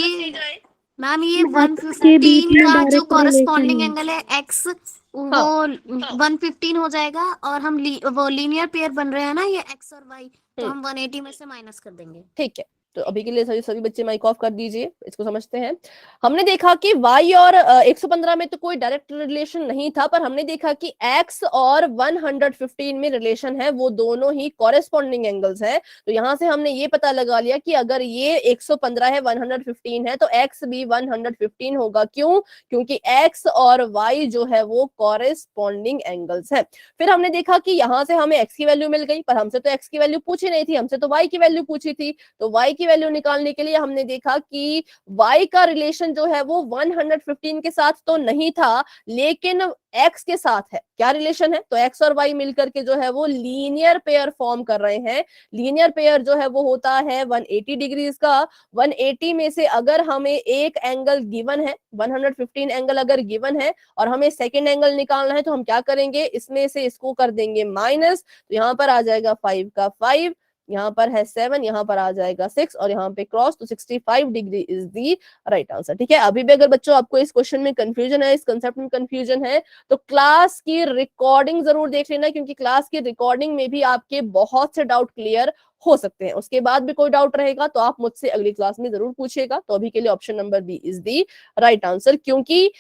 मैम ये के बीच 115 में का जो डायरेक्ट कॉरेस्पॉन्डिंग रिलेशन एंगल है x वो हाँ। 115 हो जाएगा, और हम वो लीनियर पेयर बन रहे हैं ना ये x और y, तो हम 180 में से माइनस कर देंगे। ठीक है, तो अभी के लिए सभी सभी बच्चे माइक ऑफ कर दीजिए, इसको समझते हैं। हमने देखा कि y और 115 में तो कोई डायरेक्ट रिलेशन नहीं था, पर हमने देखा कि x और 115 में रिलेशन है, वो दोनों ही कॉरेस्पॉन्डिंग एंगल्स है। तो यहां से हमने ये पता लगा लिया कि अगर ये 115 है 115 है तो x भी 115 होगा। क्यों? क्योंकि x और y जो है वो कॉरेस्पॉन्डिंग एंगल्स है। फिर हमने देखा कि यहां से हमें x की वैल्यू मिल गई, पर हमसे तो x की वैल्यू पूछी नहीं थी, हमसे तो y की वैल्यू पूछी थी। तो y की वैल्यू निकालने के लिए हमने देखा कि y का रिलेशन जो है वो 115 के साथ तो नहीं था, लेकिन x के साथ है। क्या रिलेशन है? तो x और y मिलकर के जो है वो लीनियर पेयर फॉर्म कर रहे हैं। लीनियर पेयर जो है वो होता है 180 डिग्रीज का। 180 में से अगर हमें एक एंगल गिवन है, 115 एंगल अगर गिवन है और हमें सेकेंड एंगल निकालना है, तो हम क्या करेंगे, इसमें से इसको कर देंगे माइनस। तो यहाँ पर आ जाएगा 5 का 5, यहाँ पर है 7, यहाँ पर आ जाएगा 6 और यहाँ पे क्रॉस, तो 65 degree is the right answer. ठीक है, अभी भी अगर बच्चों आपको इस क्वेश्चन में कंफ्यूजन है, इस कंसेप्ट में कंफ्यूजन है, तो क्लास की रिकॉर्डिंग जरूर देख लेना, क्योंकि क्लास की रिकॉर्डिंग में भी आपके बहुत से डाउट क्लियर हो सकते हैं। उसके बाद भी कोई डाउट रहेगा तो आप मुझसे अगली क्लास में जरूर पूछिएगा। तो अभी के लिए option number B is the right answer, क्योंकि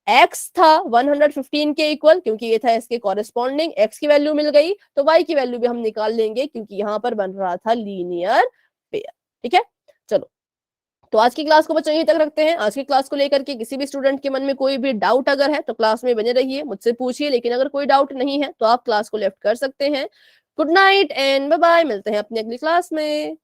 x था 115 के इक्वल, क्योंकि ये था इसके कॉरेस्पॉन्डिंग। x की वैल्यू मिल गई तो y की वैल्यू भी हम निकाल लेंगे, क्योंकि यहां पर बन रहा था लीनियर पेयर। ठीक है, चलो तो आज की क्लास को बच्चों यहीं तक रखते हैं। आज की क्लास को लेकर के किसी भी स्टूडेंट के मन में कोई भी डाउट अगर है तो क्लास में बने रहिए, मुझसे पूछिए, लेकिन अगर कोई डाउट नहीं है तो आप क्लास को लेफ्ट कर सकते हैं। Good night and bye bye, मिलते हैं अपनी अगली क्लास में।